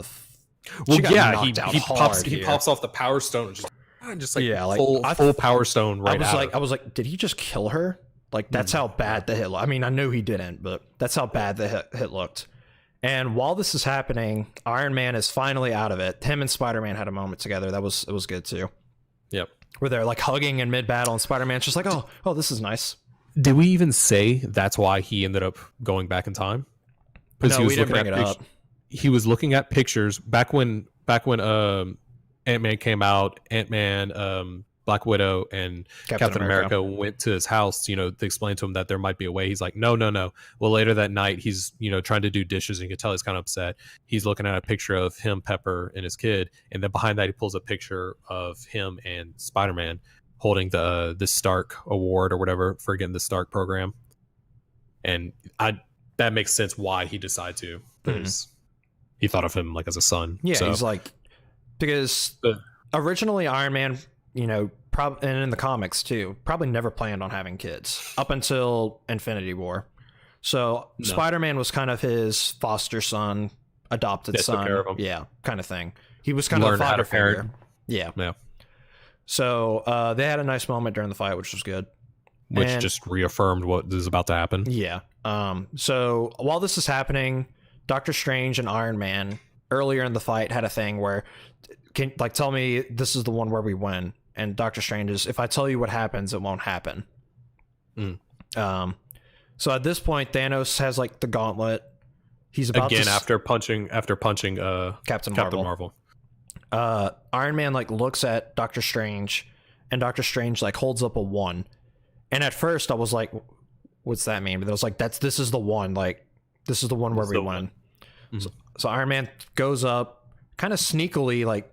he pops off the Power Stone, full Power Stone right out. I was like, did he just kill her? That's how bad the hit looked. I mean, I knew he didn't, but that's how bad the hit looked. And while this is happening, Iron Man is finally out of it. Him and Spider-Man had a moment together. It was good too. Yep. where they're like hugging in mid battle, and Spider-Man's just like, oh, this is nice. Did we even say that's why he ended up going back in time? No, we didn't bring it up. He was looking at pictures back when Ant-Man came out. Ant-Man, Black Widow, and Captain America went to his house, to explain to him that there might be a way. He's like, no. Well, later that night, he's trying to do dishes, and you can tell he's kind of upset. He's looking at a picture of him, Pepper, and his kid, and then behind that, he pulls a picture of him and Spider-Man holding the Stark Award or whatever for getting the Stark program. And that makes sense why he decided to, because he thought of him like as a son. Yeah, so, he's like, because originally Iron Man, and in the comics too, probably never planned on having kids up until Infinity War. So no. Spider-Man was kind of his foster son, adopted son, care of him. Yeah, kind of thing. He was kind of a father figure. Yeah. So they had a nice moment during the fight, which was good. Which just reaffirmed what is about to happen. Yeah. So while this is happening, Doctor Strange and Iron Man earlier in the fight had a thing where, tell me this is the one where we win. And Doctor Strange is, if I tell you what happens, it won't happen. So at this point, Thanos has like the gauntlet. He's about after punching Captain Marvel. Iron Man like looks at Doctor Strange, and Doctor Strange like holds up a 1. And at first I was like, what's that mean? But I was like, this is the one. Like, this is the one where we win. So Iron Man goes up kind of sneakily, like,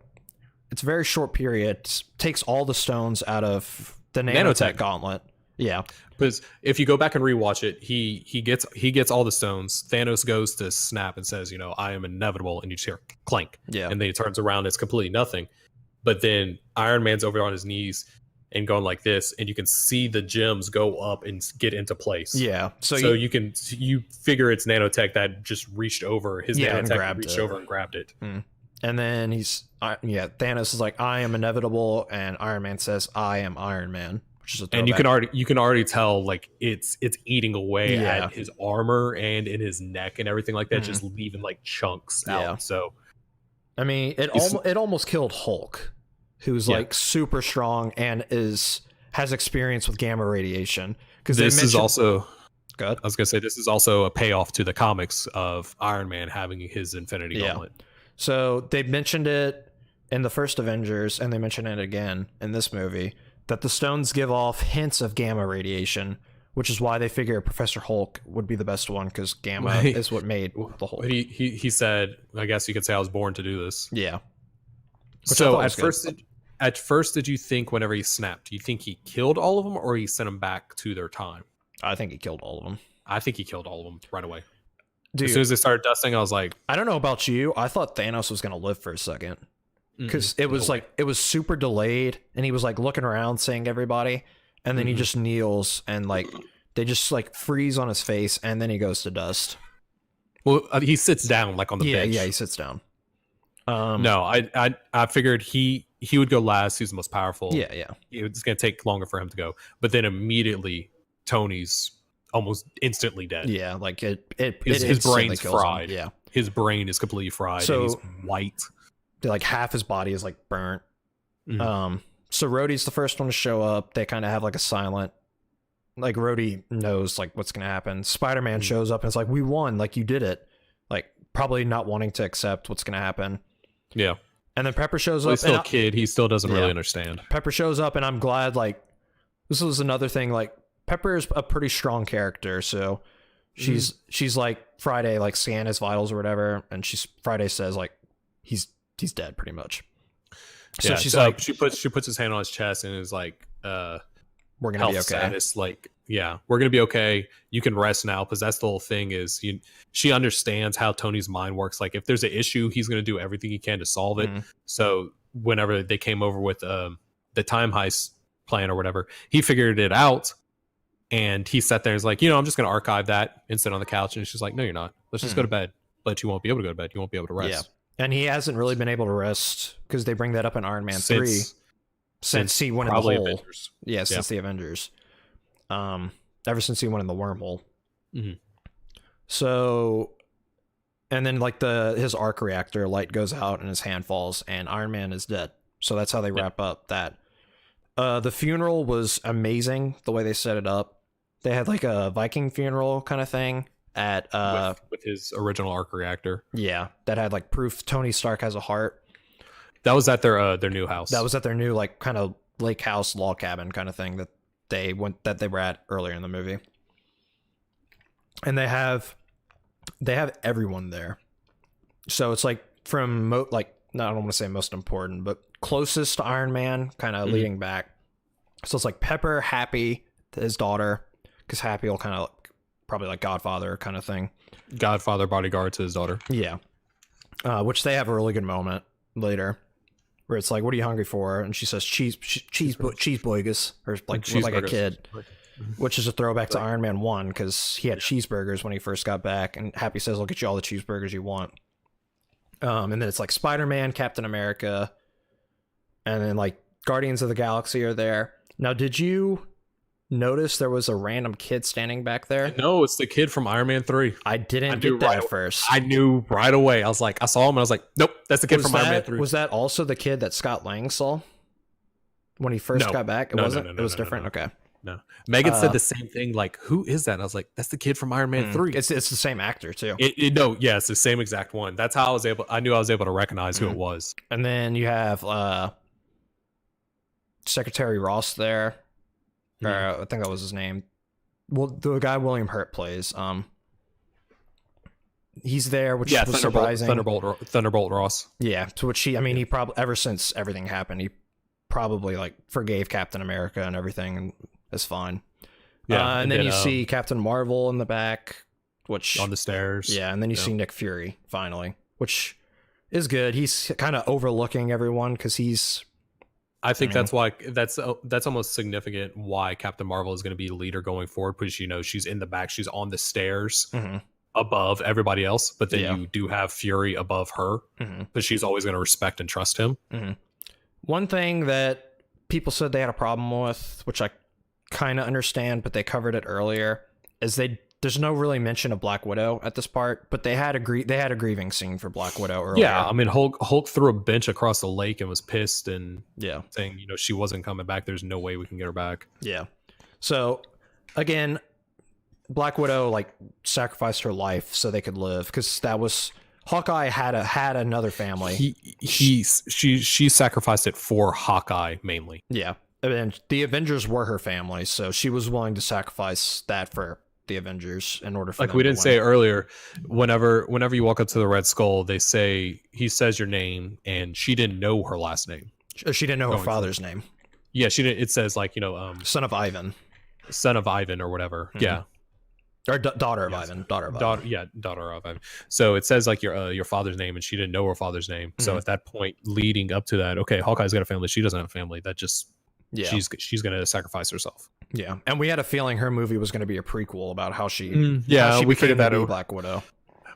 it's a very short period, takes all the stones out of the nanotech gauntlet. Yeah. Because if you go back and rewatch it, he gets all the stones. Thanos goes to snap and says, I am inevitable, and you just hear clank. Yeah. And then he turns around, it's completely nothing. But then Iron Man's over on his knees and going like this, and you can see the gems go up and get into place. Yeah. So you figure it's nanotech that just reached over his nanotech, reached over and grabbed it. And then Thanos is like, I am inevitable, and Iron Man says, I am Iron Man, which is a throwback. And you can already tell like it's eating away at his armor and in his neck and everything like that, just leaving like chunks out. So I mean, it almost killed Hulk, who's like super strong and has experience with gamma radiation. Because this is also good. I was gonna say this is also a payoff to the comics of Iron Man having his Infinity Gauntlet. So they mentioned it in the first Avengers, and they mention it again in this movie, that the stones give off hints of gamma radiation, which is why they figure Professor Hulk would be the best one, because gamma is what made the Hulk. He said, I guess you could say I was born to do this. Yeah. So at first, did you think whenever he snapped, do you think he killed all of them, or he sent them back to their time? I think he killed all of them. I think he killed all of them right away. Dude, as soon as they started dusting, I was like, I don't know about you. I thought Thanos was going to live for a second, because it was it was super delayed, and he was like looking around, seeing everybody, and then he just kneels, and like they just like freeze on his face, and then he goes to dust. Well, he sits down like on the bench. Yeah, he sits down. No, I figured he would go last. He's the most powerful. Yeah. It's going to take longer for him to go, but then immediately Tony's almost instantly dead. Yeah, like his brain's fried. Yeah, his brain is completely fried. So, and he's white. Like half his body is like burnt. So Rhodey's the first one to show up. They kind of have like a silent, like Rhodey knows like what's gonna happen. Spider-Man shows up and it's like, we won, like you did it, like probably not wanting to accept what's gonna happen. Yeah. And then Pepper shows up. He's still a kid. He still doesn't really understand. Pepper shows up, and I'm glad. Like, this was another thing. Like, Pepper is a pretty strong character, so she's like Friday, like scan his vitals or whatever, and Friday says like he's dead pretty much. So she's like, she puts his hand on his chest and is like, we're gonna be okay. Status, like, yeah, we're gonna be okay. You can rest now, because that's the whole thing. Is she understands how Tony's mind works. Like, if there's an issue, he's gonna do everything he can to solve it. So whenever they came over with the time heist plan or whatever, he figured it out. And he sat there and was like, I'm just going to archive that and sit on the couch. And she's like, no, you're not. Let's just go to bed. But you won't be able to go to bed. You won't be able to rest. Yeah. And he hasn't really been able to rest, because they bring that up in Iron Man 3. Since he went in the hole. Avengers. Yeah, since the Avengers. Ever since he went in the wormhole. So, and then like his arc reactor light goes out and his hand falls, and Iron Man is dead. So that's how they wrap up that. The funeral was amazing. The way they set it up, they had like a Viking funeral kind of thing at with his original arc reactor. yeah, that had like proof Tony Stark has a heart. That was at their new house. That was at their new like kind of lake house log cabin kind of thing that they were at earlier in the movie. And they have everyone there. So it's like from no, I don't want to say most important, but closest to Iron Man, kind of leading back. So it's like Pepper, Happy, his daughter, because Happy will kind of probably like Godfather kind of thing. Godfather bodyguard to his daughter. Yeah. Which they have a really good moment later, where it's like, "What are you hungry for?" And she says, cheeseburgers, or like a kid, which is a throwback to Iron Man 1 because he had cheeseburgers when he first got back, and Happy says, "I'll get you all the cheeseburgers you want." And then it's like Spider-Man, Captain America, and then like Guardians of the Galaxy are there. Now, did you notice there was a random kid standing back there? No, it's the kid from Iron Man 3. I didn't get that at first. I knew right away. I was like, I saw him and I was like, nope, that's the kid from Iron Man 3. Was that also the kid that Scott Lang saw when he first got back? It wasn't? It was different? Okay. No. Megan said the same thing. Like, who is that? And I was like, that's the kid from Iron Man 3. It's the same actor too. It's the same exact one. That's how I knew I was able to recognize who it was. And then you have Secretary Ross there. I think that was his name. Well, the guy William Hurt plays. He's there, which was surprising. Thunderbolt Ross. Yeah, to which he probably, ever since everything happened, he probably like forgave Captain America and everything, and it's fine. Yeah, and then you see Captain Marvel in the back, which on the stairs. Yeah, and then you see Nick Fury finally, which is good. He's kind of overlooking everyone because he's. I think that's why that's almost significant why Captain Marvel is going to be the leader going forward, because she's in the back, she's on the stairs above everybody else, but then you do have Fury above her, but she's always going to respect and trust him. One thing that people said they had a problem with, which I kind of understand, but they covered it earlier, is there's no really mention of Black Widow at this part, but they had a grieving scene for Black Widow earlier. Yeah, Hulk threw a bench across the lake and was pissed and saying, she wasn't coming back. There's no way we can get her back. Yeah. So again, Black Widow like sacrificed her life so they could live, because that was Hawkeye had another family. She sacrificed it for Hawkeye mainly. Yeah. And the Avengers were her family, so she was willing to sacrifice that for the Avengers in order for like we didn't say earlier, whenever you walk up to the Red Skull, he says your name, and she didn't know her last name. She didn't know her father's name. Yeah, she didn't. It says like son of Ivan or whatever. Yeah, or daughter of Ivan. Daughter of Ivan. So it says like your father's name, and she didn't know her father's name. So at that point, leading up to that, okay, Hawkeye's got a family. She doesn't have a family. That just she's gonna sacrifice herself. Yeah, and we had a feeling her movie was going to be a prequel about how she we figured that out. Black Widow.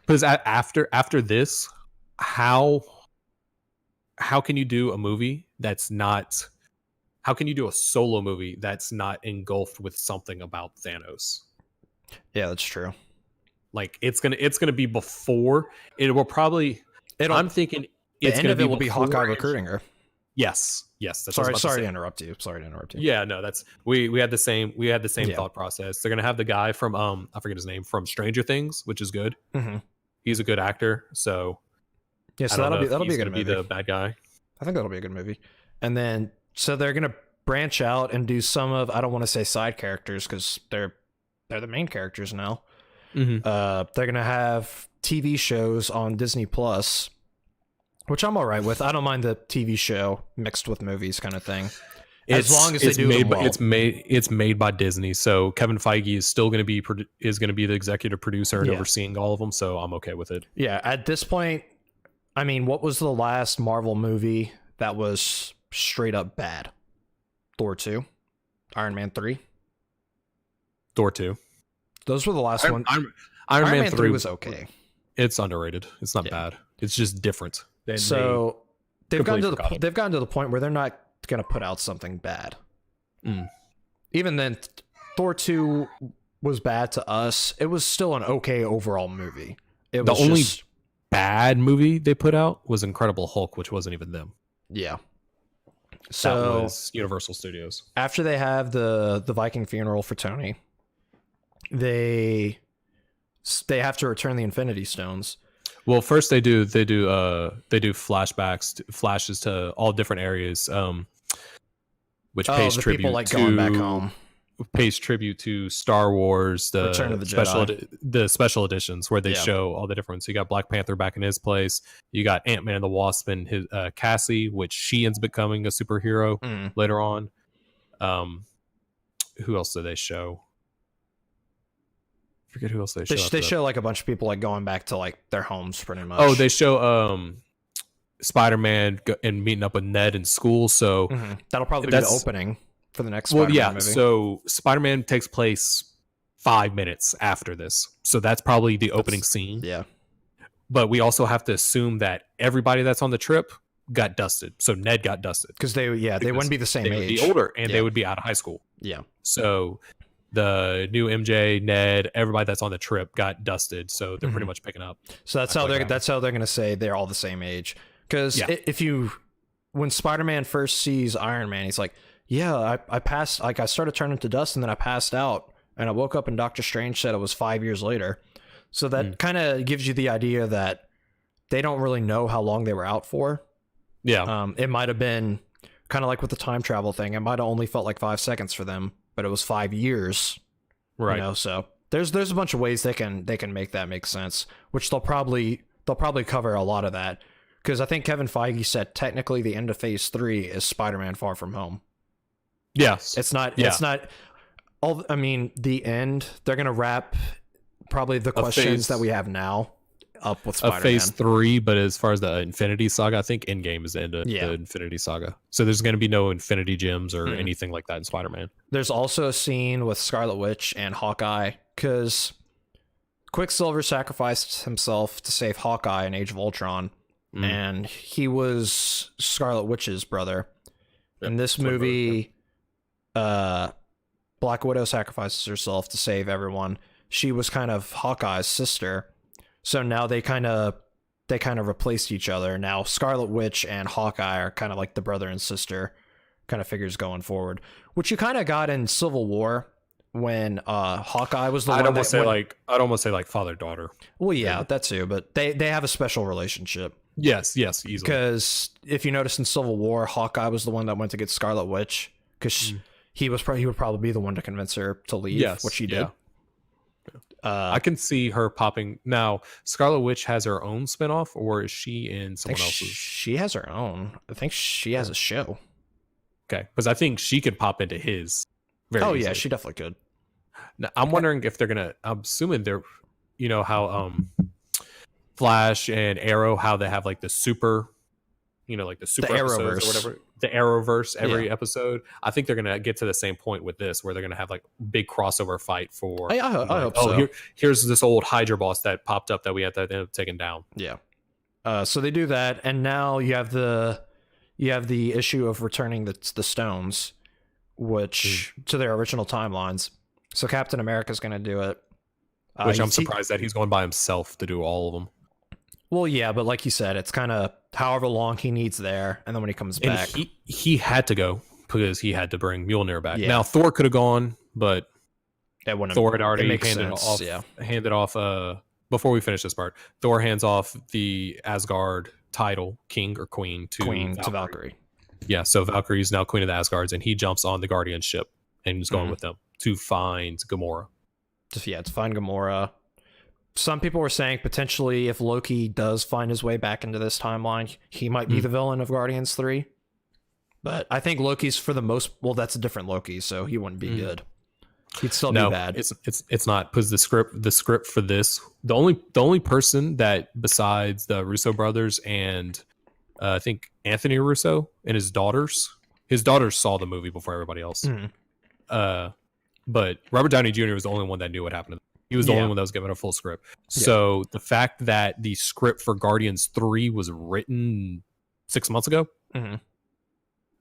Because after this, how can you do a movie that's not? How can you do a solo movie that's not engulfed with something about Thanos? Yeah, that's true. Like it's gonna be before it will probably. I'm thinking the end of it will be Hawkeye recruiting her. Yes. That's sorry to interrupt you. Yeah, no, that's we had the same thought process. They're gonna have the guy from I forget his name, from Stranger Things, which is good. He's a good actor, so yeah. So that'll be a good movie. Be the bad guy. I think that'll be a good movie. And then so they're gonna branch out and do some of, I don't want to say side characters because they're the main characters now. They're gonna have TV shows on Disney Plus, which I'm all right with. I don't mind the TV show mixed with movies kind of thing. As long as they do them well. It's made by Disney, so Kevin Feige is still going to be the executive producer and overseeing all of them. So I'm okay with it. Yeah, at this point, what was the last Marvel movie that was straight up bad? Thor 2, Iron Man 3, Thor 2. Those were the last one. Iron Man 3 was okay. It's underrated. It's not bad. It's just different. They've gotten to the point where they're not going to put out something bad. Even then, Thor 2 was bad to us. It was still an okay overall movie. The only bad movie they put out was Incredible Hulk, which wasn't even them. Yeah. So that was Universal Studios. after they have the Viking funeral for Tony, they have to return the Infinity Stones. Well, first they do flashes to all different areas, which pays the tribute people like to going back home. Pays tribute to Star Wars, the Return of the special Jedi. the special editions where they Yeah. show all the different. So you got Black Panther back in his place. You got Ant-Man and the Wasp and his Cassie, which she ends up becoming a superhero Mm. later on. Who else do they show? I forget who else they show. They show like a bunch of people like going back to like their homes pretty much. Oh, they show Spider-Man and meeting up with Ned in school. So that'll probably be the opening for the next Spider-Man movie. So Spider-Man takes place 5 minutes after this. So that's probably the opening scene. Yeah. But we also have to assume that everybody that's on the trip got dusted. So Ned got dusted. Because they wouldn't be the same age. They would be older and they would be out of high school. Yeah. So the new MJ, Ned, everybody that's on the trip got dusted. So they're pretty much picking up. So that's how they're going to say they're all the same age. Because when Spider-Man first sees Iron Man, he's like, yeah, I passed, like I started turning to dust and then I passed out and I woke up and Doctor Strange said it was 5 years later. So that kind of gives you the idea that they don't really know how long they were out for. Yeah. It might have been kind of like with the time travel thing. It might have only felt like 5 seconds for them, but it was 5 years. Right. You know, so there's a bunch of ways they can make that make sense, which they'll probably cover a lot of that. Because I think Kevin Feige said technically the end of Phase 3 is Spider-Man Far From Home. Yes. It's not the end, they're going to wrap probably the questions that we have now up with Spider-Man. Phase 3, but as far as the Infinity Saga, I think Endgame is the end of the Infinity Saga. So there's going to be no Infinity Gems or anything like that in Spider-Man. There's also a scene with Scarlet Witch and Hawkeye, because Quicksilver sacrificed himself to save Hawkeye in Age of Ultron, and he was Scarlet Witch's brother. In this movie, Black Widow sacrifices herself to save everyone. She was kind of Hawkeye's sister. So now they kind of replaced each other. Now Scarlet Witch and Hawkeye are kind of like the brother and sister kind of figures going forward, which you kind of got in Civil War when Hawkeye was the one. I'd almost say like father daughter. Well, yeah, that too, but they have a special relationship. Yes, easily. Because if you notice in Civil War, Hawkeye was the one that went to get Scarlet Witch because he would probably be the one to convince her to leave, which she did. I can see her popping. Now, Scarlet Witch has her own spinoff, or is she in someone else's? She has her own. I think she has a show. Okay, because I think she could pop into his. Easily. Yeah, she definitely could. Now, I'm wondering if they're gonna. I'm assuming they're, how Flash and Arrow, how they have like the super, like the super episodes or whatever, the Arrowverse every episode. I think they're gonna get to the same point with this, where they're gonna have like big crossover fight for. I hope so. Here's this old Hydra boss that popped up that we had to end up taking down. Yeah. So they do that, and now you have the issue of returning the stones, which to their original timelines. So Captain America's gonna do it. Which I'm surprised that he's going by himself to do all of them. Well, yeah, but like you said, it's kind of however long he needs there, and then when he comes back, he had to go because he had to bring Mjolnir back. Yeah. Now Thor could have gone, but Thor had already handed off. Before we finish this part, Thor hands off the Asgard title, king or queen, to Valkyrie. Yeah, so Valkyrie is now queen of the Asgards, and he jumps on the Guardian ship and is going with them to find Gamora. To find Gamora. Some people were saying potentially if Loki does find his way back into this timeline, he might be the villain of Guardians 3. But I think Loki's for the most... Well, that's a different Loki, so he wouldn't be good. He'd still be bad. It's not, because the script for this, the only person that besides the Russo brothers and I think Anthony Russo and his daughters saw the movie before everybody else. But Robert Downey Jr. was the only one that knew what happened to them. He was the only one that was given a full script. So the fact that the script for Guardians 3 was written 6 months ago,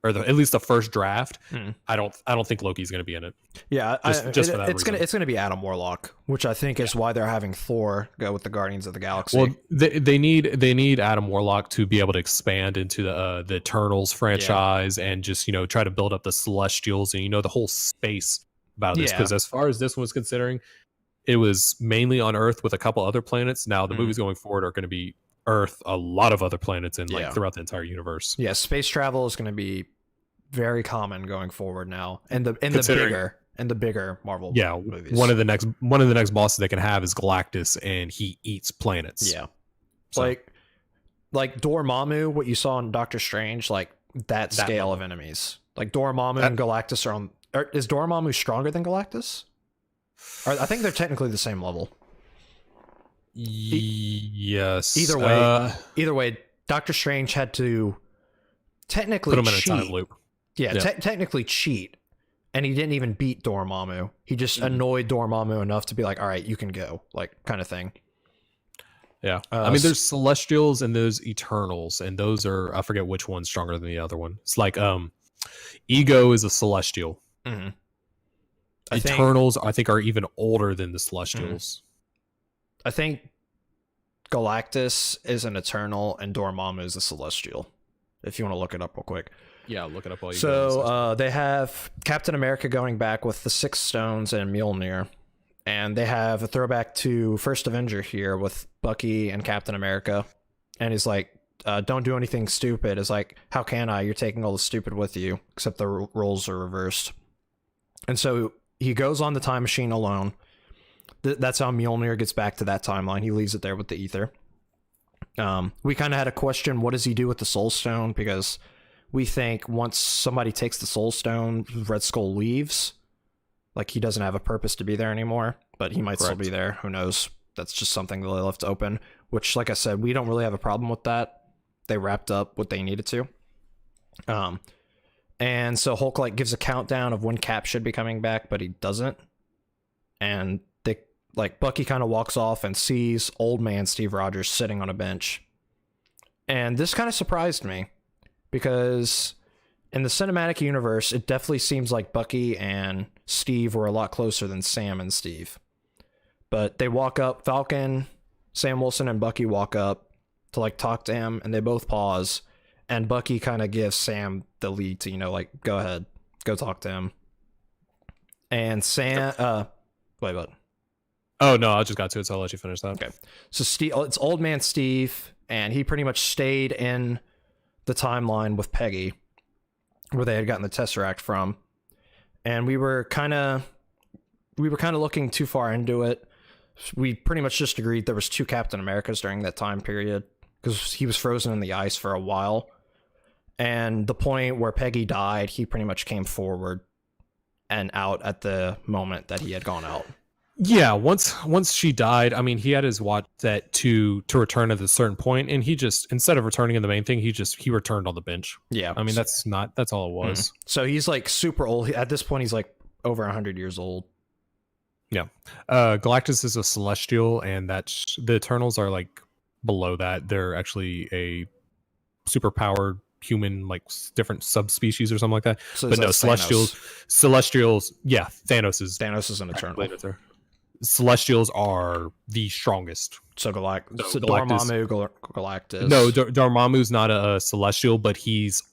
or at least the first draft, Mm. I don't think Loki's going to be in it. Yeah, Just for that it's reason. gonna be Adam Warlock, which I think is why they're having Thor go with the Guardians of the Galaxy. Well, they need Adam Warlock to be able to expand into the Eternals franchise and just try to build up the Celestials and the whole space about this, because as far as this one was considering, it was mainly on Earth with a couple other planets. Now the movies going forward are going to be Earth, a lot of other planets, and like throughout the entire universe. Yeah, space travel is going to be very common going forward now, and the bigger Marvel movies. One of the next bosses they can have is Galactus, and he eats planets. Yeah, so. like Dormammu, what you saw in Doctor Strange, like that scale of enemies. Like Dormammu and Galactus are on. Is Dormammu stronger than Galactus? I think they're technically the same level. Yes. Either way, Doctor Strange had to technically put him cheat. In a time loop. Yeah, technically cheat, and he didn't even beat Dormammu. He just annoyed Dormammu enough to be like, "All right, you can go," like kind of thing. Yeah, I mean, there's Celestials and there's Eternals, and those are, I forget which one's stronger than the other one. It's like Ego is a Celestial. Mm-hmm. Eternals, I think, are even older than the Celestials. I think Galactus is an Eternal and Dormammu is a Celestial. If you want to look it up real quick. Yeah, look it up while you So they have Captain America going back with the Six Stones and Mjolnir. And they have a throwback to First Avenger here with Bucky and Captain America. And he's like, don't do anything stupid. It's like, how can I? You're taking all the stupid with you, except the roles are reversed. And so he goes on the time machine alone. That's how Mjolnir gets back to that timeline. He leaves it there with the ether. We kind of had a question, what does he do with the Soul Stone? Because we think once somebody takes the Soul Stone, Red Skull leaves. Like, he doesn't have a purpose to be there anymore, but he might still be there. Who knows? That's just something that they left open, which, like I said, we don't really have a problem with that. They wrapped up what they needed to. And so Hulk, like, gives a countdown of when Cap should be coming back, but he doesn't. And Bucky kind of walks off and sees old man Steve Rogers sitting on a bench. And this kind of surprised me, because in the cinematic universe, it definitely seems like Bucky and Steve were a lot closer than Sam and Steve. But they walk up, Falcon, Sam Wilson, and Bucky walk up to like talk to him, and they both pause. And Bucky kind of gives Sam the lead to, go ahead, go talk to him. And Sam, wait, what? Oh, no, I just got to it, so I'll let you finish that. Okay. So it's old man Steve, and he pretty much stayed in the timeline with Peggy, where they had gotten the Tesseract from. And we were kind of looking too far into it. We pretty much just agreed there was 2 Captain Americas during that time period, because he was frozen in the ice for a while. And the point where Peggy died, he pretty much came forward and out at the moment that he had gone out. Yeah, once she died, I mean, he had his watch set to return at a certain point, and he just, instead of returning in the main thing, he returned on the bench. Yeah, I mean, that's all it was. Mm-hmm. So he's like super old at this point. He's like over 100 years old. Yeah, Galactus is a Celestial, and that's the Eternals are like below that. They're actually a superpowered human, like different subspecies or something like that. So but no, Celestials. Yeah, Thanos is an Eternal. Celestials are the strongest. So Dormammu, Galactus. No, Dormammu's not a Celestial, but he's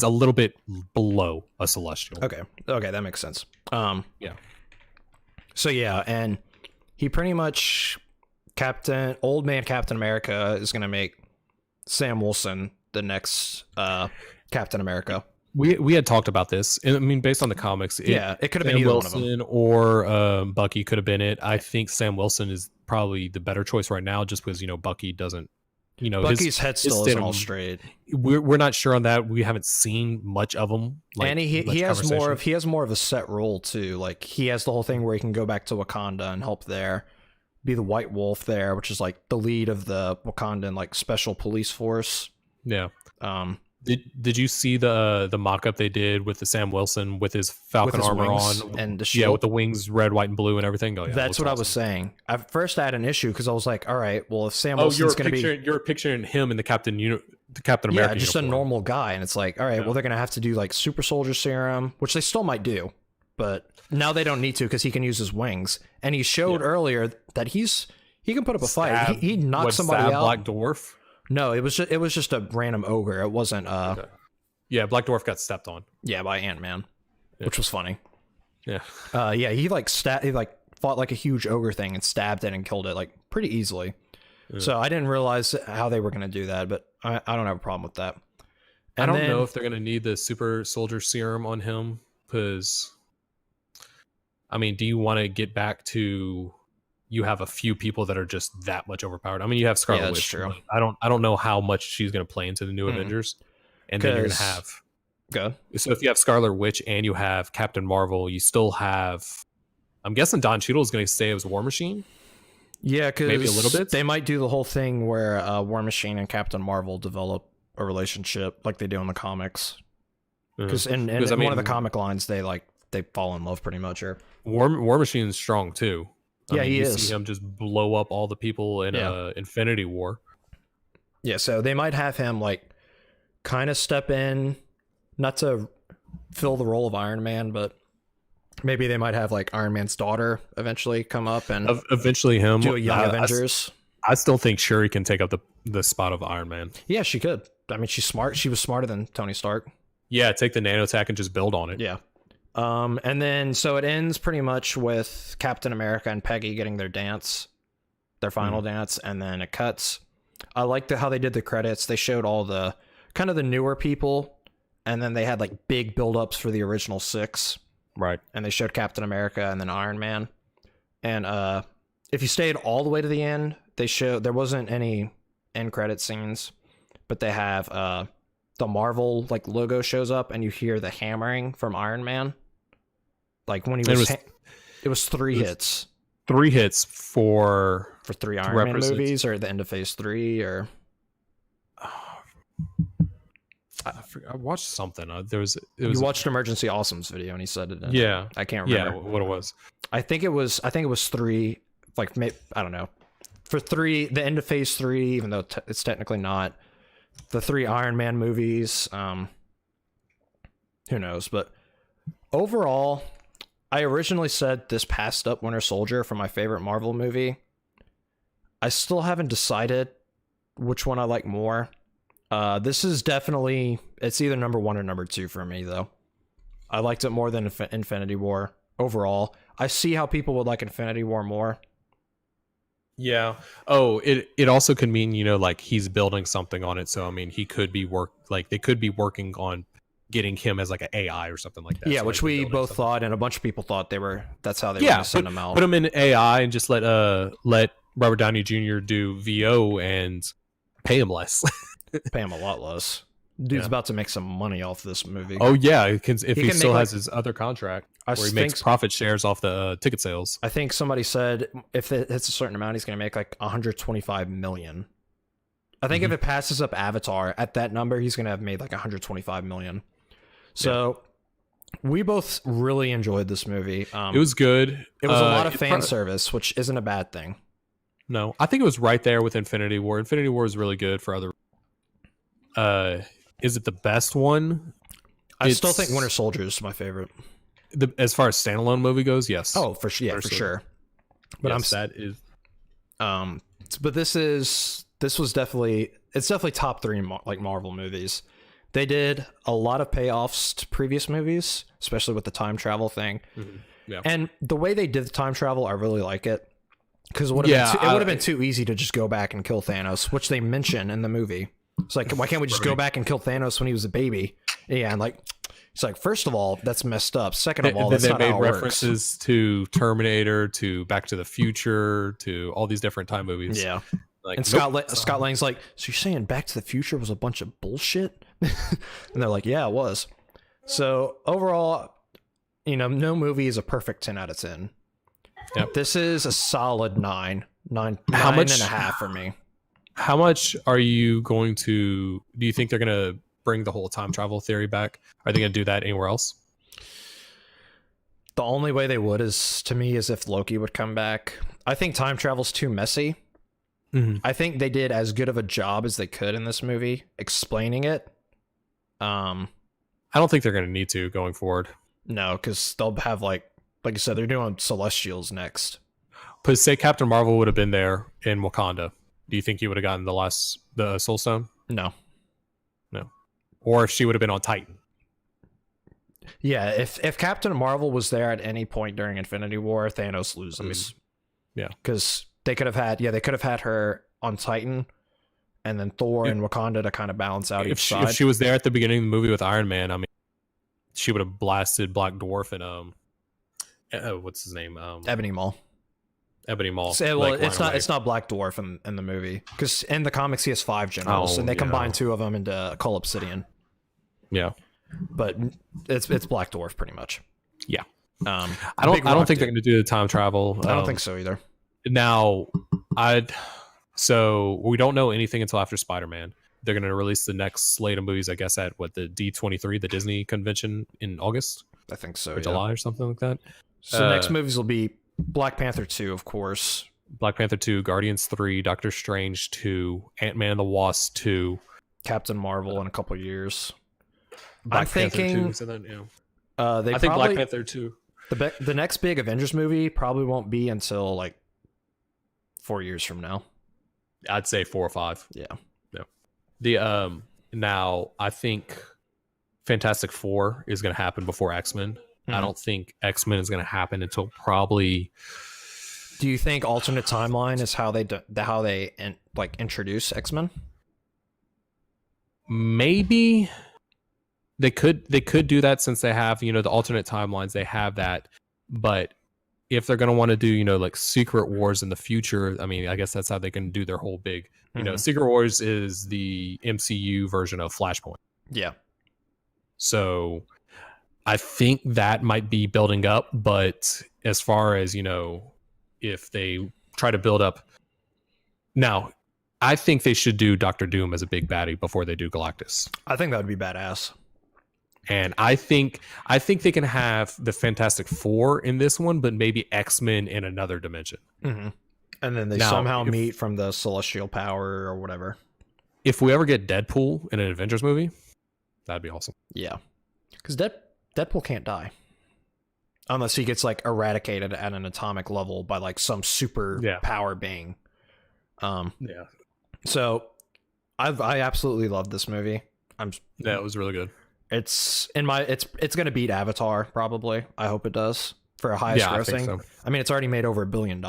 a little bit below a Celestial. Okay, that makes sense. Yeah. So yeah, and he pretty much old man Captain America is gonna make Sam Wilson the next Captain America. We had talked about this. I mean, based on the comics, it could have been Sam either Wilson one of them, or Bucky could have been it. I think Sam Wilson is probably the better choice right now, just because Bucky doesn't. Bucky's head still isn't all straight. We're not sure on that. We haven't seen much of him. And he has more of a set role too. Like, he has the whole thing where he can go back to Wakanda and help there, be the White Wolf there, which is like the lead of the Wakandan like special police force. Yeah. Did you see the mock-up they did with the Sam Wilson with his Falcon armor on and the shield? With the wings red, white, and blue and everything? Oh, yeah, that's what awesome. I was saying. At first I had an issue because I was like, all right, well, if Sam Wilson's going to be... You're picturing him in the the Captain America. Yeah, just uniform. a normal guy, and it's like, all right, well, they're gonna have to do like super soldier serum, which they still might do, but now they don't need to because he can use his wings. And he showed earlier that he can put up a fight. He knocked somebody out. Black Dwarf. No, it was just a random ogre. It wasn't. Okay. Yeah, Black Dwarf got stepped on. Yeah, by Ant-Man, which was funny. Yeah. Yeah, he fought like a huge ogre thing and stabbed it and killed it like pretty easily. Yeah. So I didn't realize how they were gonna do that, but I don't have a problem with that. And I don't know if they're gonna need the super soldier serum on him because, I mean, do you want to get back to? You have a few people that are just that much overpowered. I mean, you have Scarlet Witch. True. I don't know how much she's going to play into the new Avengers. And then you're going to have. Go. So if you have Scarlet Witch and you have Captain Marvel, you still have. I'm guessing Don Cheadle is going to stay as War Machine. Yeah, because maybe a little bit. They might do the whole thing where War Machine and Captain Marvel develop a relationship like they do in the comics. Because in one of the comic lines, they fall in love pretty much. Here, War Machine's strong too. I mean, he is. You see him just blow up all the people in Infinity War. Yeah, so they might have him like kind of step in, not to fill the role of Iron Man, but maybe they might have like Iron Man's daughter eventually come up and eventually him do a Young Avengers. I still think Shuri can take up the spot of Iron Man. Yeah, she could. I mean, she's smart. She was smarter than Tony Stark. Yeah, take the nanotech and just build on it. Yeah. And then so it ends pretty much with Captain America and Peggy getting their final dance, and then it cuts. I liked how they did the credits. They showed all the kind of the newer people, and then they had like big build-ups for the original 6. Right. And they showed Captain America and then Iron Man. And if you stayed all the way to the end, there wasn't any end credit scenes, but they have the Marvel like logo shows up, and you hear the hammering from Iron Man. Like when he was, it was 3 hits. 3 hits for 3 Iron Man movies, or the end of Phase 3, or I watched something. You watched Emergency Awesomes video, and he said it. Yeah, I can't remember what it was. I think it was 3. Like I don't know, for 3, the end of Phase 3, even though it's technically not the 3 Iron Man movies. Who knows? But overall, I originally said this passed up Winter Soldier for my favorite Marvel movie. I still haven't decided which one I like more. This is definitely, it's either number 1 or number 2 for me, though. I liked it more than Infinity War overall. I see how people would like Infinity War more. Yeah. Oh, it also could mean, like he's building something on it. So, I mean, he could be they could be working on getting him as like an AI or something like that. Yeah, so which we both thought, and a bunch of people thought that's how they were going to send him out. Put him in AI and just let Robert Downey Jr. do VO and pay him less. Pay him a lot less. Dude's about to make some money off this movie. Oh yeah, if he still has his other contract where he makes profit shares off the ticket sales. I think somebody said if it hits a certain amount, he's going to make like 125 million. I think if it passes up Avatar at that number, he's going to have made like 125 million. So we both really enjoyed this movie. It was good. It was a lot of fan service, which isn't a bad thing. No, I think it was right there with Infinity War. Infinity War is really good for other. Is it the best one? I still think Winter Soldier is my favorite. As far as standalone movie goes, yes. Oh, for sure. But yes, that is. But this was definitely top 3 like Marvel movies. They did a lot of payoffs to previous movies, especially with the time travel thing. Mm-hmm. Yeah. And the way they did the time travel, I really like it. Because it would have been too easy to just go back and kill Thanos, which they mention in the movie. It's like, why can't we just go back and kill Thanos when he was a baby? Yeah, and like, it's like, first of all, that's messed up. Second of all, that's not how it works. They made references to Terminator, to Back to the Future, to all these different time movies. Yeah. Like, and Scott Lang's like, so you're saying Back to the Future was a bunch of bullshit? And they're like, yeah, it was. So overall, no movie is a perfect 10 out of 10. Yep. This is a solid 9 and a half for me. How much are you going to? Do you think they're going to bring the whole time travel theory back? Are they going to do that anywhere else? The only way they would is if Loki would come back. I think time travel's too messy. I think they did as good of a job as they could in this movie explaining it. I don't think they're going to need to going forward. No, because they'll have like you said, they're doing Celestials next. But say Captain Marvel would have been there in Wakanda. Do you think he would have gotten the Soul Stone? No. Or if she would have been on Titan? Yeah, if Captain Marvel was there at any point during Infinity War, Thanos loses. Yeah, because they could have had her on Titan, and then Thor and Wakanda to kind of balance out each side. If she was there at the beginning of the movie with Iron Man, I mean, she would have blasted Black Dwarf and what's his name? Ebony Maw. Ebony Maw. So, well, it's not Black Dwarf in the movie, because in the comics he has 5 generals, and they combine 2 of them into Cull Obsidian. Yeah, but it's Black Dwarf pretty much. Yeah. I don't think they're going to do the time travel. I don't think so either. Now, so we don't know anything until after Spider-Man. They're going to release the next slate of movies, I guess, at the D23, the Disney convention in August. I think so. Or July or something like that. So the next movies will be Black Panther 2, of course. Black Panther 2, Guardians 3, Doctor Strange 2, Ant-Man and the Wasp 2. Captain Marvel in a couple years. Black I'm Panther thinking 2, so then, yeah. I think Black Panther 2. The next big Avengers movie probably won't be until like 4 years from now. I'd say 4 or 5. Yeah. The now I think Fantastic Four is going to happen before X-Men. I don't think X-Men is going to happen until probably. Do you think alternate timeline is how they introduce X-Men? Maybe they could do that, since they have, the alternate timelines, they have that. But if they're going to want to do, like Secret Wars in the future, I mean, I guess that's how they can do their whole big, Secret Wars is the MCU version of Flashpoint. Yeah. So I think that might be building up, but as far as, if they try to build up now, I think they should do Doctor Doom as a big baddie before they do Galactus. I think that would be badass. And I think they can have the Fantastic Four in this one, but maybe X-Men in another dimension. Mm-hmm. And then they somehow meet from the celestial power or whatever. If we ever get Deadpool in an Avengers movie, that'd be awesome. Yeah. Because Deadpool can't die. Unless he gets like eradicated at an atomic level by like some super power being. Yeah. So I absolutely love this movie. Yeah, it was really good. It's going to beat Avatar probably. I hope it does for a highest grossing. I think so. I mean, it's already made over $1 billion.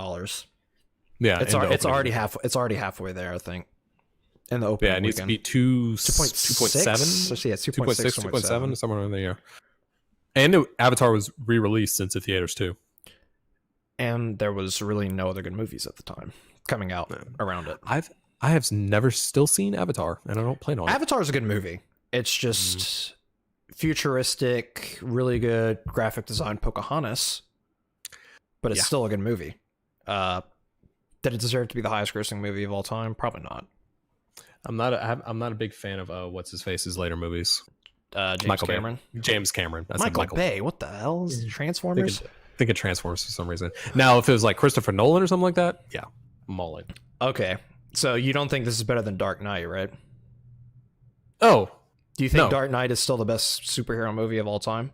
Yeah, it's already halfway there, I think. In the opening, it needs to be 2.7. Yeah, 2.6, somewhere in there. And Avatar was re-released into theaters too. And there was really no other good movies at the time coming out around it. I have never still seen Avatar, and I don't plan on it. Avatar is a good movie. It's just futuristic, really good graphic design Pocahontas, but it's still a good movie. Did it deserve to be the highest grossing movie of all time? Probably not. I'm not a big fan of what's his face's later movies. James Cameron. James Cameron. That's Michael Bay. What the hell is Transformers? Think it Transformers for some reason. Now, if it was like Christopher Nolan or something like that, yeah, I'm all in. Okay, so you don't think this is better than Dark Knight, right? Oh, do you think Dark Knight is still the best superhero movie of all time?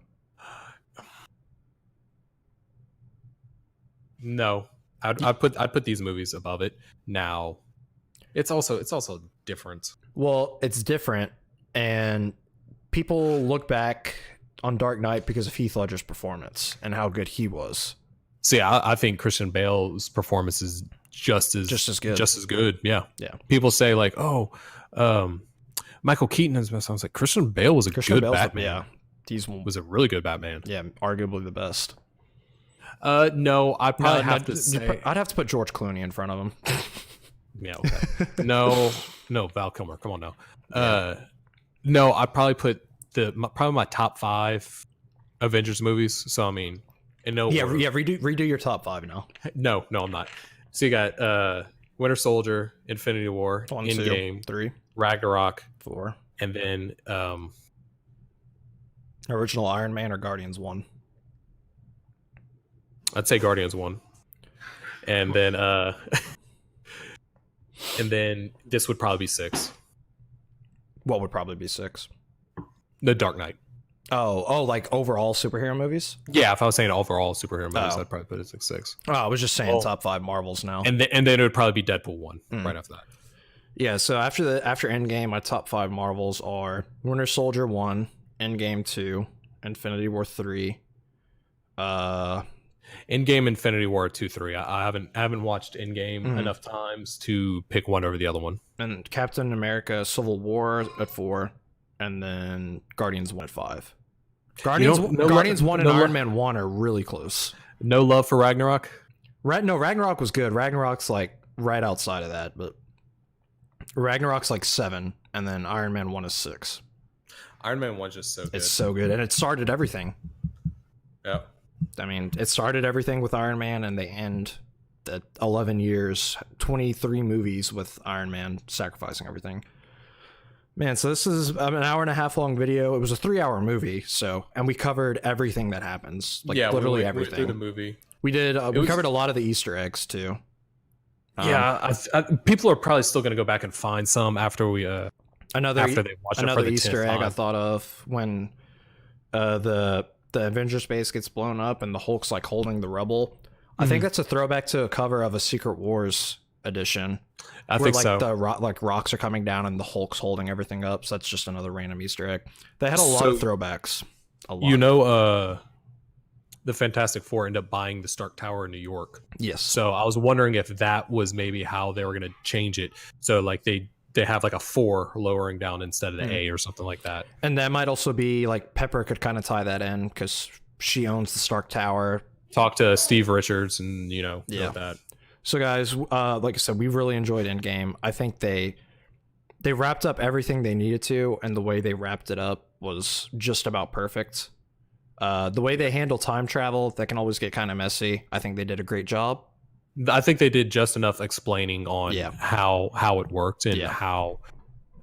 No, I'd put these movies above it. Now, it's also different. Well, it's different, and people look back on Dark Knight because of Heath Ledger's performance and how good he was. See, I think Christian Bale's performance is just as good. Yeah. People say like, oh, Michael Keaton is best. I was like, Christian Bale was good Batman. Yeah, he was a really good Batman. Yeah, arguably the best. No, I'd probably have to say I'd have to put George Clooney in front of him. Yeah, okay. No, Val Kilmer. Come on now. No, I'd probably put probably my top 5 Avengers movies. So I mean, redo your top 5 now. No, I'm not. So you got Winter Soldier, Infinity War, 1, Endgame, 2, 3, Ragnarok, 4, and then original Iron Man or Guardians 1. I'd say Guardians 1, and then and then this would probably be 6. What would probably be 6? The Dark Knight. Oh, like overall superhero movies? Yeah, if I was saying overall superhero movies, Oh. I'd probably put it at 6. Oh, I was just saying Well, top 5 Marvels now. And then it would probably be Deadpool 1 right after that. Yeah, so after Endgame, my top 5 Marvels are Winter Soldier 1, Endgame 2, Infinity War 3. Endgame, Infinity War 2, 3. I haven't watched Endgame enough times to pick one over the other one. And Captain America Civil War at 4, and then Guardians 1 at 5. Guardians 1 and Iron Man 1 are really close. No love for Ragnarok? No, Ragnarok was good. Ragnarok's like right outside of that, but Ragnarok's like 7, and then Iron Man 1 is 6. Iron Man 1's just so good. It's so good, and it started everything. Yeah. I mean, it started everything with Iron Man, and they end the 11 years, 23 movies with Iron Man sacrificing everything. Man, so this is an hour and a half long video. It was a 3-hour movie, and we covered everything that happens. Like, literally everything. We went through the movie. We did. We covered a lot of the Easter eggs too. Yeah, people are probably still going to go back and find some after we another they watch it for the Easter 10th egg time. I thought of when the Avengers base gets blown up and the Hulk's like holding the rubble. I think that's a throwback to a cover of a Secret Wars edition. I think like so. The rocks are coming down and the Hulk's holding everything up. So that's just another random Easter egg. They had a lot of throwbacks. A lot. You know, the Fantastic Four end up buying the Stark Tower in New York. Yes. So I was wondering if that was maybe how they were going to change it. So like they have like a 4 lowering down instead of the A or something like that. And that might also be like Pepper could kind of tie that in because she owns the Stark Tower. Talk to Steve Richards and that. So guys, like I said, we really enjoyed Endgame. I think they wrapped up everything they needed to, and the way they wrapped it up was just about perfect. The way they handle time travel, that can always get kind of messy. I think they did a great job. I think they did just enough explaining on how it worked and how.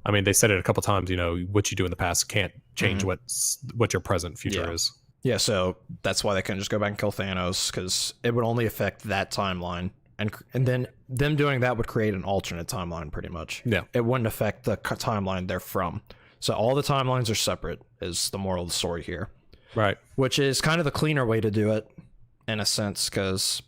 I mean, they said it a couple times. What you do in the past can't change what your present future is. Yeah, so that's why they couldn't just go back and kill Thanos, because it would only affect that timeline. And then them doing that would create an alternate timeline, pretty much. Yeah. It wouldn't affect the timeline they're from. So all the timelines are separate, is the moral of the story here. Right. Which is kind of the cleaner way to do it, in a sense, because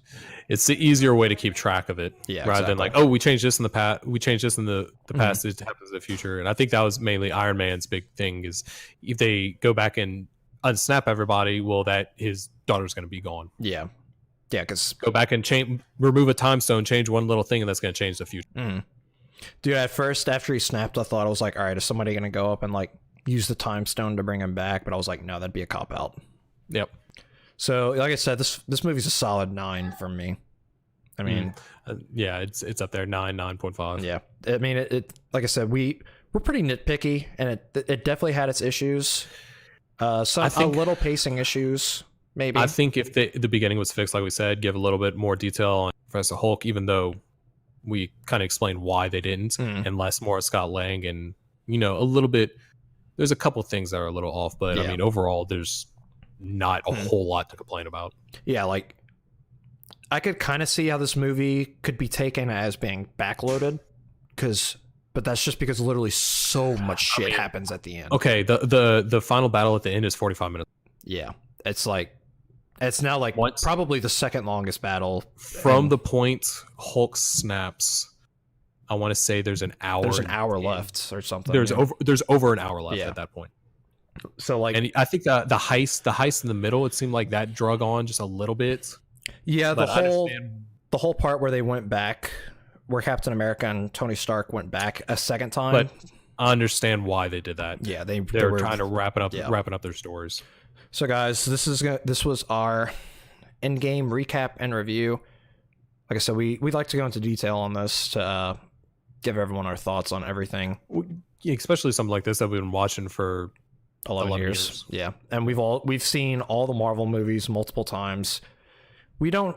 it's the easier way to keep track of it. Yeah. Rather than like, oh, we changed this in the past. We changed this in the past. It happens in the future. And I think that was mainly Iron Man's big thing is if they go back and unsnap everybody, well, that his daughter's going to be gone. Yeah. Yeah, because go back and remove a time stone, change one little thing, and that's going to change the future. Dude, at first, after he snapped, I thought, I was like, all right, is somebody going to go up and like use the time stone to bring him back? But I was like, no, that'd be a cop out. Yep. So, like I said, this movie's a solid 9 from me. I mean, yeah, it's up there, 9.5. Yeah, I mean, it like I said, we're pretty nitpicky, and it definitely had its issues. A little pacing issues. Maybe. I think if the beginning was fixed, like we said, give a little bit more detail on Professor Hulk, even though we kind of explained why they didn't, and less more Scott Lang, and a little bit. There's a couple things that are a little off, but I mean, overall, there's not a whole lot to complain about. Yeah, like I could kind of see how this movie could be taken as being backloaded, but that's just because literally so much shit happens at the end. Okay, the final battle at the end is 45 minutes. Yeah, it's now like probably the second longest battle. From the point Hulk snaps, I want to say there's an hour. There's an hour left or something. There's over an hour left at that point. So like, and I think the heist in the middle, it seemed like that drug on just a little bit. Yeah, the whole part where they went back, where Captain America and Tony Stark went back a second time. But I understand why they did that. Yeah, they were trying to wrapping up their stories. So guys, this was our Endgame recap and review. Like I said, we'd like to go into detail on this to give everyone our thoughts on everything. Especially something like this that we've been watching for 11 years. Yeah, and we've seen all the Marvel movies multiple times. We don't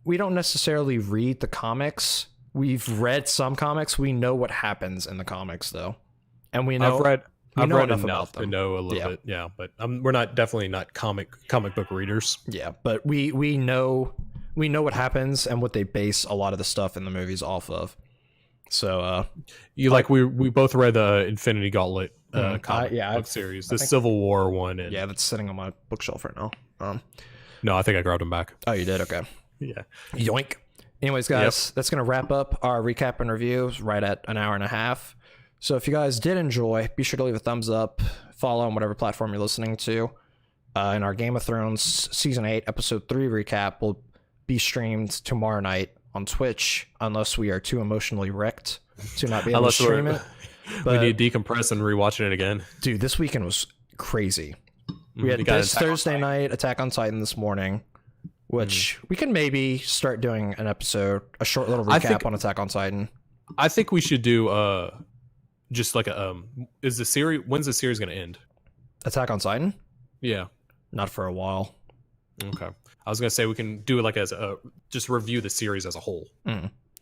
necessarily read the comics. We've read some comics. We know what happens in the comics, though, and we know I've read enough to know a little bit. Yeah, but we're definitely not comic book readers. Yeah, but we know what happens and what they base a lot of the stuff in the movies off of. So we both read the Infinity Gauntlet comic yeah, book series, the Civil War one. And yeah, that's sitting on my bookshelf right now. no, I think I grabbed them back. Oh, you did? Okay. Yeah. Yoink. Anyways, guys, that's going to wrap up our recap and reviews right at an hour and a half. So if you guys did enjoy, be sure to leave a thumbs up, follow on whatever platform you're listening to. And our Game of Thrones Season 8, Episode 3 recap will be streamed tomorrow night on Twitch, unless we are too emotionally wrecked to not be able to stream it. But we need to decompress and rewatching it again. Dude, this weekend was crazy. We had this Thursday night, Attack on Titan this morning, which we can maybe start doing an episode, a short little recap on Attack on Titan. I think we should do just like a when's the series going to end? Attack on Titan? Yeah. Not for a while. Okay. I was going to say we can do it like as just review the series as a whole.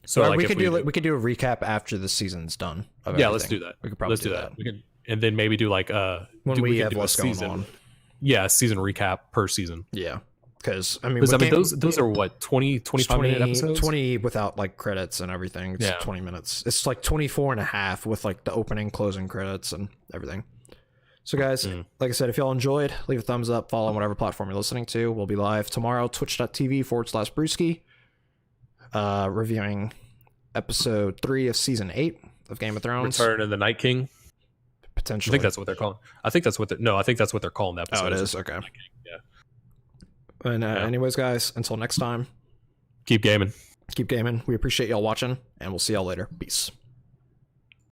So like we could do a recap after the season's done. Yeah, let's do that. We could probably do that. We could, and then maybe do like when we have what's going on. Yeah, season recap per season. Yeah. Because I mean those are what 20 minute episodes? 20 without like credits and everything. It's 20 minutes. It's like 24 and a half with like the opening, closing credits and everything. So guys, like I said, if y'all enjoyed, leave a thumbs up, follow on whatever platform you're listening to. We'll be live tomorrow, twitch.tv/Brewski, reviewing episode 3 of season 8 of Game of Thrones. Return of the Night King. Potentially. I think that's what they're calling. I think that's what they're calling the episode. Oh, it is? Okay. Yeah. And anyways, guys, until next time. Keep gaming. Keep gaming. We appreciate y'all watching, and we'll see y'all later. Peace.